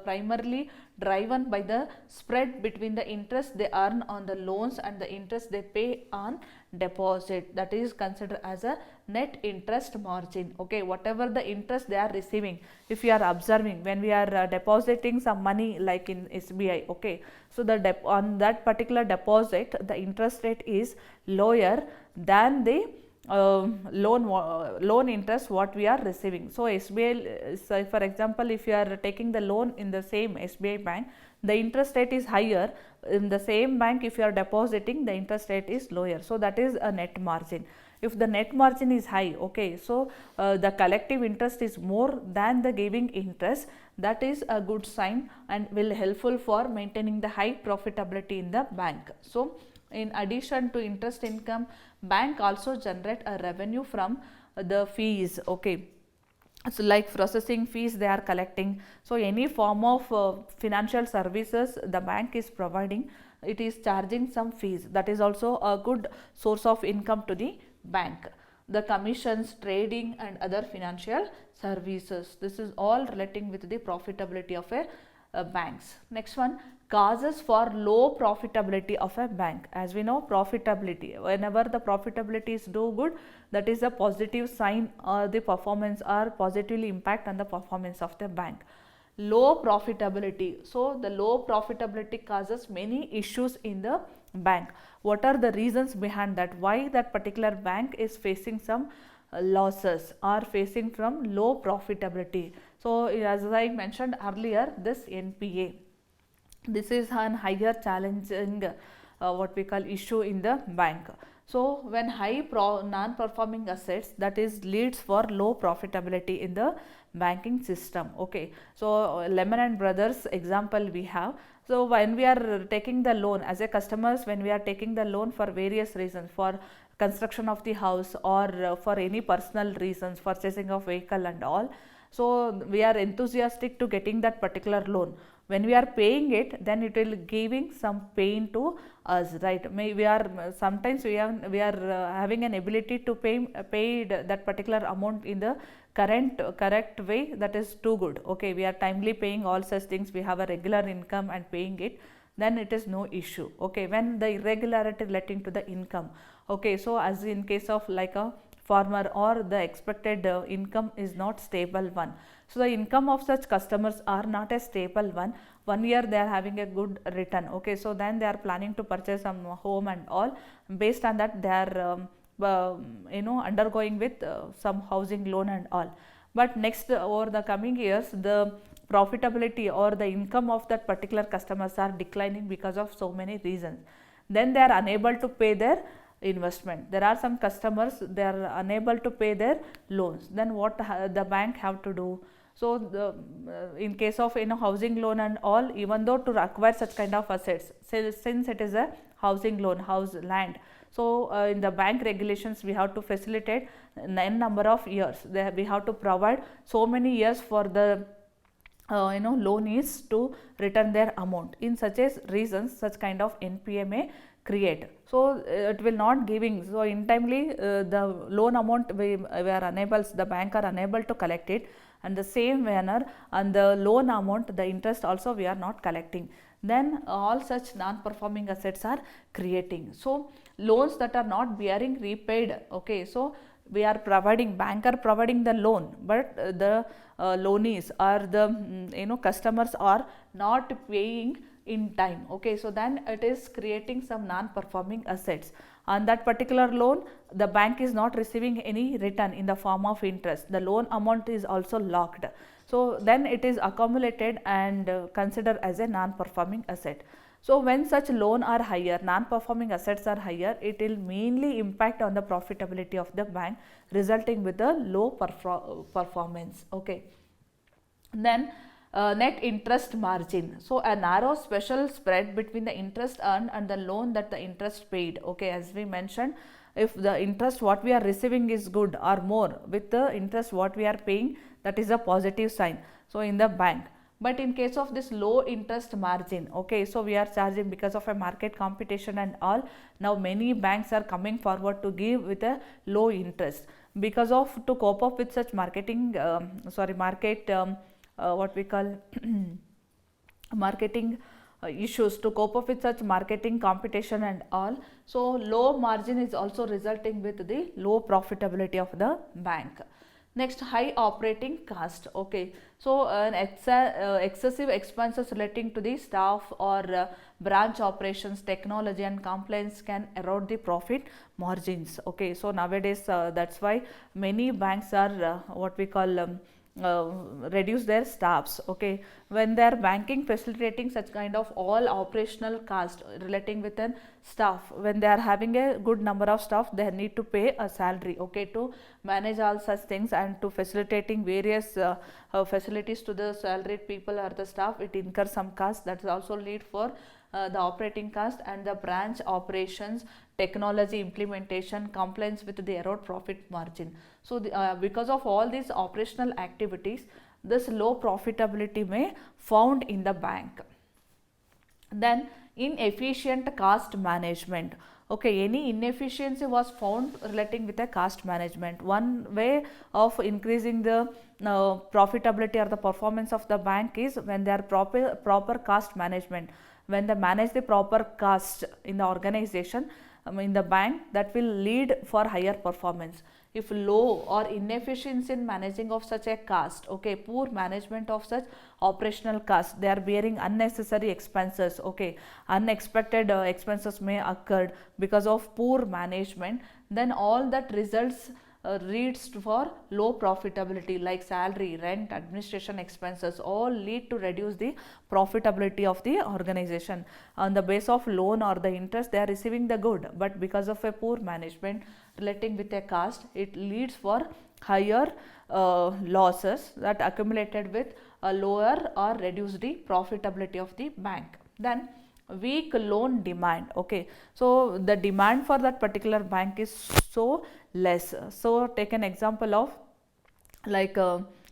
primarily driven by the spread between the interest they earn on the loans and the interest they pay on deposit, that is considered as a net interest margin. Okay, whatever the interest they are receiving, if you are observing when we are depositing some money like in SBI, okay, so the on that particular deposit the interest rate is lower than the loan interest what we are receiving. So SBI, so for example, if you are taking the loan in the same SBI bank, the interest rate is higher. In the same bank, if you are depositing, the interest rate is lower. So that is a net margin. If the net margin is high, okay, so the collective interest is more than the giving interest, that is a good sign and will helpful for maintaining the high profitability in the bank. So in addition to interest income, bank also generate a revenue from the fees. Okay, So like processing fees they are collecting. So any form of financial services the bank is providing, it is charging some fees. That is also a good source of income to the bank. The commissions, trading and other financial services, this is all relating with the profitability of a banks. Next one, causes for low profitability of a bank. As we know, profitability, whenever the profitability is do good, that is a positive sign, or the performance or positively impact on the performance of the bank. Low profitability, so the low profitability causes many issues in the bank. What are the reasons behind that, why that particular bank is facing some losses or facing from low profitability? So as I mentioned earlier, this NPA, this is an higher challenging what we call issue in the bank. So when high non-performing assets, that is leads for low profitability in the banking system. Okay, so Lehman and Brothers example we have. So when we are taking the loan as a customers, when we are taking the loan for various reasons, for construction of the house or for any personal reasons, purchasing of vehicle and all, so we are enthusiastic to getting that particular loan. When we are paying it, then it will giving some pain to us, right? We are sometimes we are having an ability to paid that particular amount in the correct way, that is too good. Okay, we are timely paying all such things, we have a regular income and paying it, then it is no issue. Okay, when the irregularity relating to the income, okay, so as in case of like a farmer, or the expected income is not stable one. So the income of such customers are not a stable one. 1 year they are having a good return. Okay, so then they are planning to purchase some home and all. Based on that, they are undergoing with some housing loan and all. But next over the coming years, the profitability or the income of that particular customers are declining because of so many reasons. Then they are unable to pay their investment. There are some customers, they are unable to pay their loans. Then what the bank have to do? So the in case of housing loan and all, even though to acquire such kind of assets, since it is a housing loan, house land, so in the bank regulations we have to facilitate n number of years. We have to provide so many years for the loanees to return their amount. In such as reasons, such kind of NPA may create. So it will not giving, so in timely the loan amount we are unable, the bank are unable to collect it, and the same manner on the loan amount the interest also we are not collecting. Then all such non-performing assets are creating. So loans that are not bearing repaid. Okay, so we are providing, banker providing the loan, but the loanees or the customers are not paying in time. Okay, so then it is creating some non-performing assets. On that particular loan, the bank is not receiving any return in the form of interest. The loan amount is also locked. So then it is accumulated and considered as a non-performing asset. So when such loan are higher, non-performing assets are higher, it will mainly impact on the profitability of the bank, resulting with a low performance. Okay. Then net interest margin. So a narrow special spread between the interest earned and the loan that the interest paid. Okay, as we mentioned, if the interest what we are receiving is good or more with the interest what we are paying, that is a positive sign. So in the bank. But in case of this low interest margin, okay, so we are charging because of a market competition and all. Now many banks are coming forward to give with a low interest because of to cope up with such marketing market what we call marketing issues, to cope up with such marketing competition and all. So low margin is also resulting with the low profitability of the bank. Next, high operating cost. Okay, so excessive expenses relating to the staff or branch operations, technology and compliance can erode the profit margins. Okay, so nowadays that's why many banks are what we call reduce their staffs. Okay, when they are banking facilitating such kind of all operational cost relating with an staff, when they are having a good number of staff, they need to pay a salary. Okay, to manage all such things and to facilitating various facilities to the salaried people or the staff, it incurs some cost. That also lead for the operating cost, and the branch operations, technology implementation, compliance with the erode profit margin. So because of all these operational activities, this low profitability may found in the bank. Then inefficient cost management. Okay, any inefficiency was found relating with a cost management. One way of increasing the profitability or the performance of the bank is when they are proper cost management. When they manage the proper cost in the organization, in the bank, that will lead for higher performance. If low or inefficiency in managing of such a cost, okay, poor management of such operational cost, they are bearing unnecessary expenses, okay, unexpected expenses may occur because of poor management, then all that results leads for low profitability, like salary, rent, administration expenses, all lead to reduce the profitability of the organization. On the base of loan or the interest, they are receiving the good, but because of a poor management relating with a cost, it leads for higher losses that accumulated with a lower or reduced the profitability of the bank. Then weak loan demand. Okay, so the demand for that particular bank is so less. So take an example of like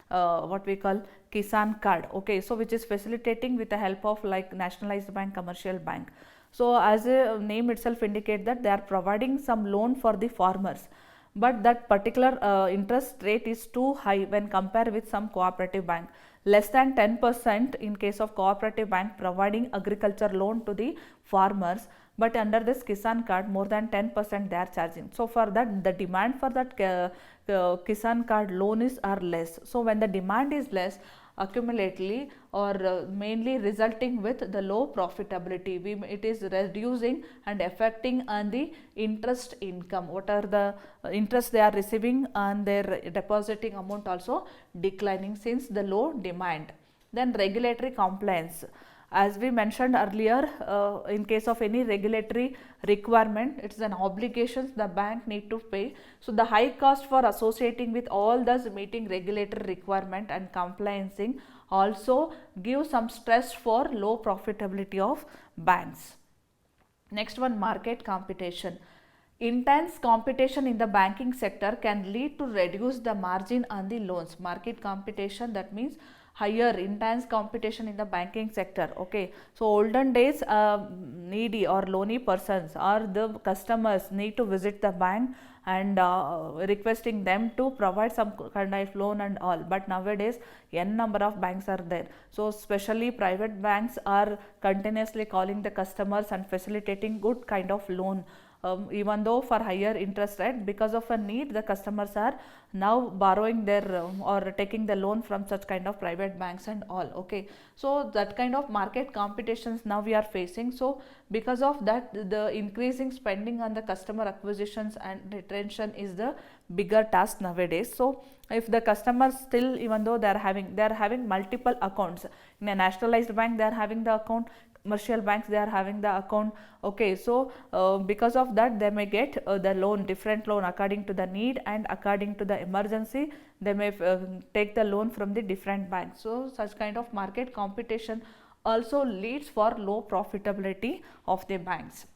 what we call Kisan card. Okay, so which is facilitating with the help of like nationalized bank, commercial bank. So as a name itself indicate that they are providing some loan for the farmers, but that particular interest rate is too high when compared with some cooperative bank. Less than 10% in case of cooperative bank providing agriculture loan to the farmers, but under this Kisan card more than 10% they are charging. So for that, the demand for that Kisan card loan is are less. So when the demand is less, accumulately or mainly resulting with the low profitability, it is reducing and affecting on the interest income. What are the interest they are receiving and their depositing amount also declining since the low demand. Then regulatory compliance. As we mentioned earlier, in case of any regulatory requirement, it's an obligation the bank need to pay. So the high cost for associating with all those meeting regulatory requirement and compliancing also give some stress for low profitability of banks. Next one, market competition. Intense competition in the banking sector can lead to reduce the margin on the loans. Market competition, that means higher intense competition in the banking sector. Okay, so olden days needy or loany persons or the customers need to visit the bank and requesting them to provide some kind of loan and all, but nowadays n number of banks are there. So especially private banks are continuously calling the customers and facilitating good kind of loan. Even though for higher interest rate, because of a need, the customers are now borrowing their or taking the loan from such kind of private banks and all. Okay, so that kind of market competitions now we are facing. So because of that, the increasing spending on the customer acquisitions and retention is the bigger task nowadays. So if the customers still, even though they are having multiple accounts in a nationalized bank, they are having the account, commercial banks they are having the account. Okay, so because of that, they may get the loan, different loan according to the need and according to the emergency. They may take the loan from the different banks. So such kind of market competition also leads for low profitability of the banks.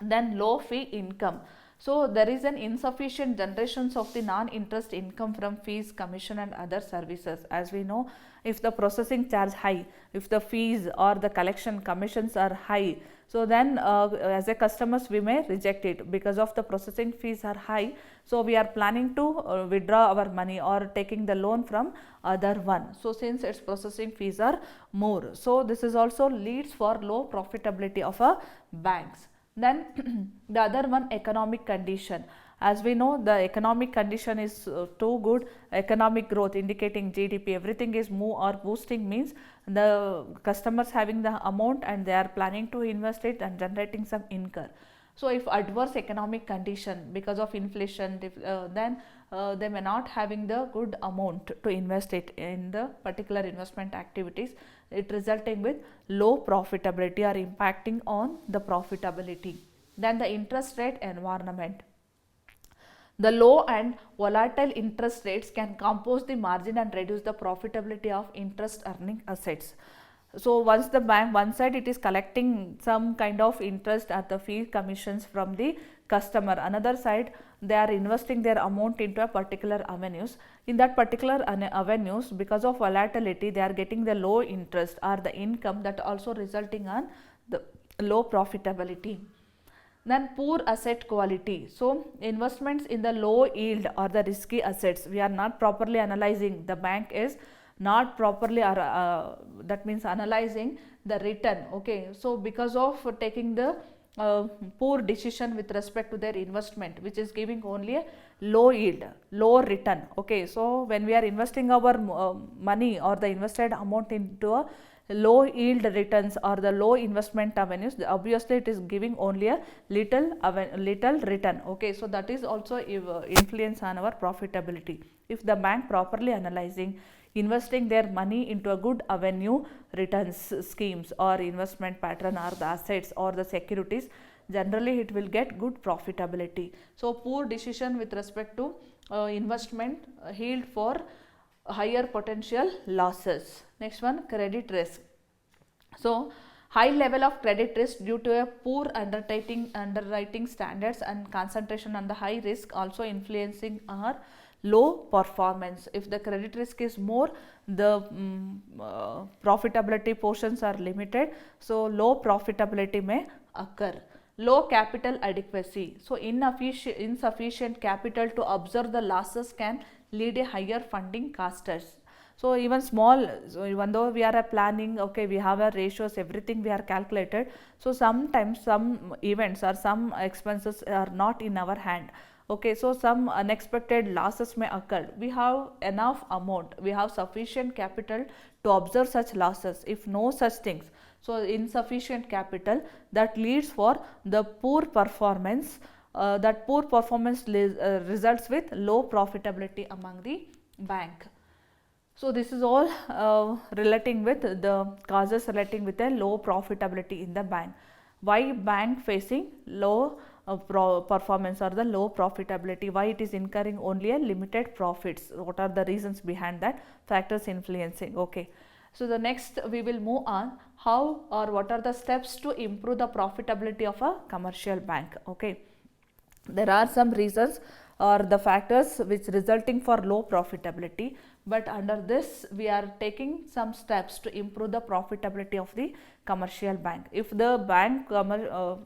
Then low fee income. So there is an insufficient generations of the non-interest income from fees, commission and other services. As we know, if the processing charge high, if the fees or the collection commissions are high, so then as a customers we may reject it because of the processing fees are high. So we are planning to withdraw our money or taking the loan from other one. So since its processing fees are more, so this is also leads for low profitability of a banks. Then the other one, economic condition. As we know, the economic condition is too good. Economic growth indicating GDP, everything is move or boosting, means the customers having the amount and they are planning to invest it and generating some income. So if adverse economic condition because of inflation, then they may not having the good amount to invest it in the particular investment activities, it resulting with low profitability or impacting on the profitability. Then the interest rate environment. The low and volatile interest rates can compose the margin and reduce the profitability of interest earning assets. So once the bank, one side it is collecting some kind of interest at the fee commissions from the customer, another side they are investing their amount into a particular avenues. In that particular avenues, because of volatility, they are getting the low interest or the income, that also resulting on the low profitability. Then poor asset quality. So investments in the low yield or the risky assets, we are not properly analyzing, the bank is not properly that means analyzing the return. Okay, so because of taking the poor decision with respect to their investment, which is giving only a low yield, low return. Okay, so when we are investing our money or the invested amount into a low yield returns or the low investment avenues, obviously it is giving only a little return. Okay, so that is also influence on our profitability. If the bank properly analyzing, investing their money into a good avenue returns schemes or investment pattern or the assets or the securities, generally it will get good profitability. So poor decision with respect to investment yield for higher potential losses. Next one, credit risk. So high level of credit risk due to a poor underwriting standards and concentration on the high risk also influencing our low performance. If the credit risk is more, the profitability portions are limited, so low profitability may occur. Low capital adequacy. So insufficient capital to absorb the losses can lead a higher funding costs. So even small, so even though we are planning, okay, we have our ratios, everything we are calculated, so sometimes some events or some expenses are not in our hand. Okay, so some unexpected losses may occur. We have enough amount, we have sufficient capital to absorb such losses. If no such things, so insufficient capital, that leads for the poor performance. That poor performance results with low profitability among the bank. So this is all relating with the causes relating with a low profitability in the bank. Why bank facing low performance or the low profitability? Why it is incurring only a limited profits? What are the reasons behind that? Factors influencing. Okay. So the next we will move on, how or what are the steps to improve the profitability of a commercial bank. Okay. There are some reasons or the factors which resulting for low profitability, but under this we are taking some steps to improve the profitability of the commercial bank. If the bank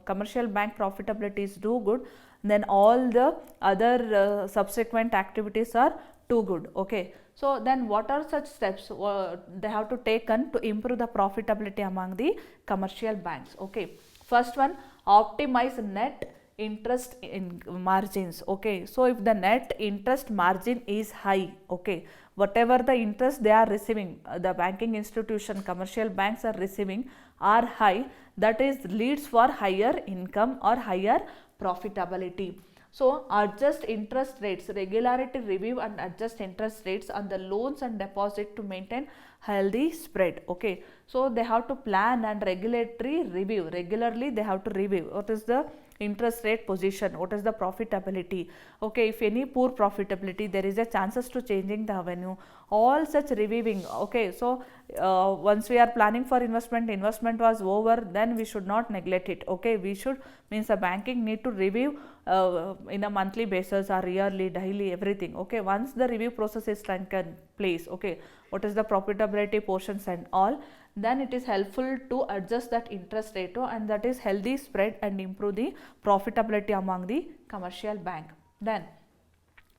commercial bank profitability is too good, then all the other subsequent activities are too good. Okay, so then what are such steps they have to taken to improve the profitability among the commercial banks? Okay, first one, optimize net interest in margins. Okay, so if the net interest margin is high, okay, whatever the interest they are receiving, the banking institution, commercial banks are receiving are high, that is leads for higher income or higher profitability. So adjust interest rates, regularity review and adjust interest rates on the loans and deposit to maintain healthy spread. Okay, so they have to plan and regulatory review, regularly they have to review what is the interest rate position, what is the profitability. Okay, if any poor profitability, there is a chances to changing the avenue, all such reviewing. Okay, so once we are planning for investment was over, then we should not neglect it. Okay, we should, means the banking need to review in a monthly basis or yearly, daily, everything. Okay, once the review process is taken place, okay, what is the profitability portions and all, then it is helpful to adjust that interest rate, and that is healthy spread and improve the profitability among the commercial bank. Then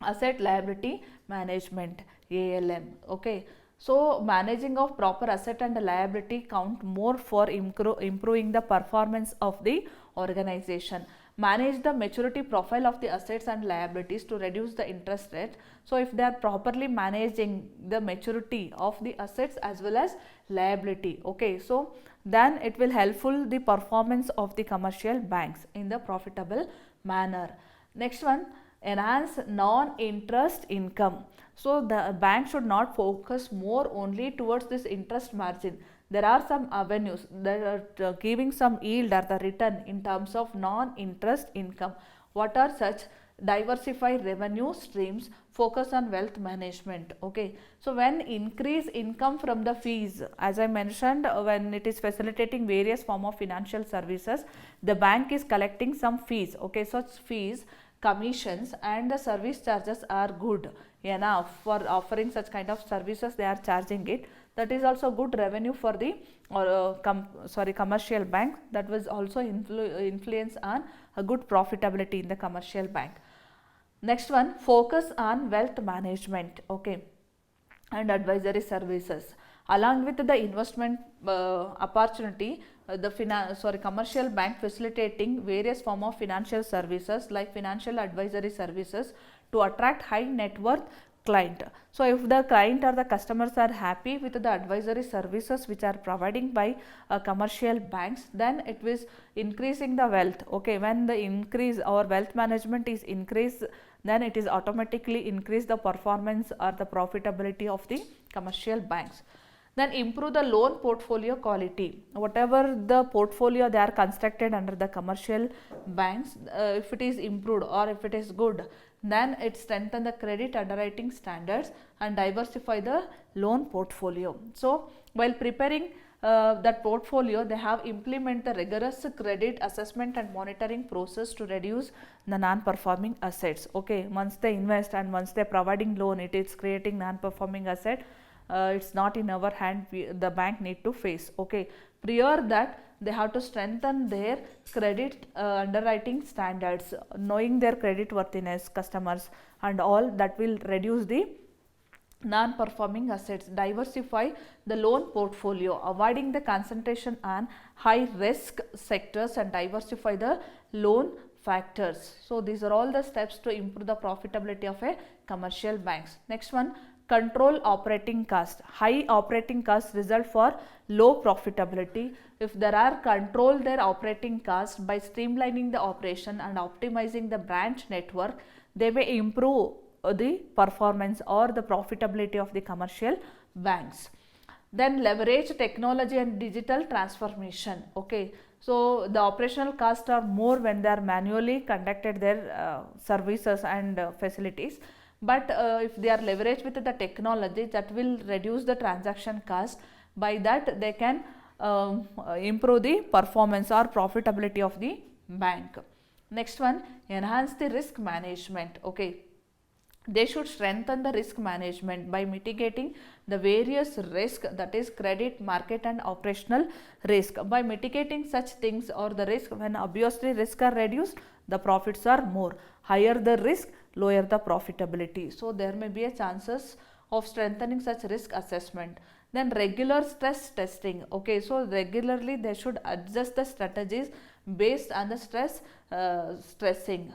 asset liability management, ALM. Okay, so managing of proper asset and liability count more for improving the performance of the organization. Manage the maturity profile of the assets and liabilities to reduce the interest rate. So if they are properly managing the maturity of the assets as well as liability, okay, so then it will helpful the performance of the commercial banks in the profitable manner. Next one, enhance non-interest income. So the bank should not focus more only towards this interest margin. There are some avenues that are giving some yield or the return in terms of non-interest income. What are such? diversify revenue streams, focus on wealth management. Okay, so when increase income from the fees, as I mentioned, when it is facilitating various form of financial services, the bank is collecting some fees. Okay, such fees, commissions and the service charges are good enough for offering such kind of services, they are charging it. That is also good revenue for the commercial bank. That was also influence on a good profitability in the commercial bank. Next one, focus on wealth management, okay, and advisory services. Along with the investment opportunity, the commercial bank facilitating various form of financial services like financial advisory services to attract high net worth client. So if the client or the customers are happy with the advisory services which are providing by commercial banks, then it is increasing the wealth. Okay, when the increase or wealth management is increased, then it is automatically increase the performance or the profitability of the commercial banks. Then improve the loan portfolio quality. Whatever the portfolio they are constructed under the commercial banks, if it is improved or if it is good, then it strengthen the credit underwriting standards and diversify the loan portfolio. So while preparing that portfolio, they have implement the rigorous credit assessment and monitoring process to reduce the non-performing assets. Okay, once they invest and once they are providing loan, it is creating non-performing asset. It's not in our hand, the bank need to face. Okay, prior that they have to strengthen their credit underwriting standards, knowing their credit worthiness, customers and all, that will reduce the non-performing assets. Diversify the loan portfolio, avoiding the concentration on high risk sectors and diversify the loan factors. So these are all the steps to improve the profitability of a commercial banks. Next one, control operating cost. High operating costs result for low profitability. If there are control their operating costs by streamlining the operation and optimizing the branch network, they may improve the performance or the profitability of the commercial banks. Then leverage technology and digital transformation. Okay, so the operational costs are more when they are manually conducted their services and facilities. But if they are leveraged with the technology, that will reduce the transaction cost. By that they can improve the performance or profitability of the bank. Next one, enhance the risk management. Okay, they should strengthen the risk management by mitigating the various risk, that is credit, market and operational risk. By mitigating such things or the risk, when obviously risk are reduced, the profits are more. Higher the risk, lower the profitability. So there may be a chances of strengthening such risk assessment. Then regular stress testing. Okay, so regularly they should adjust the strategies based on the stressing.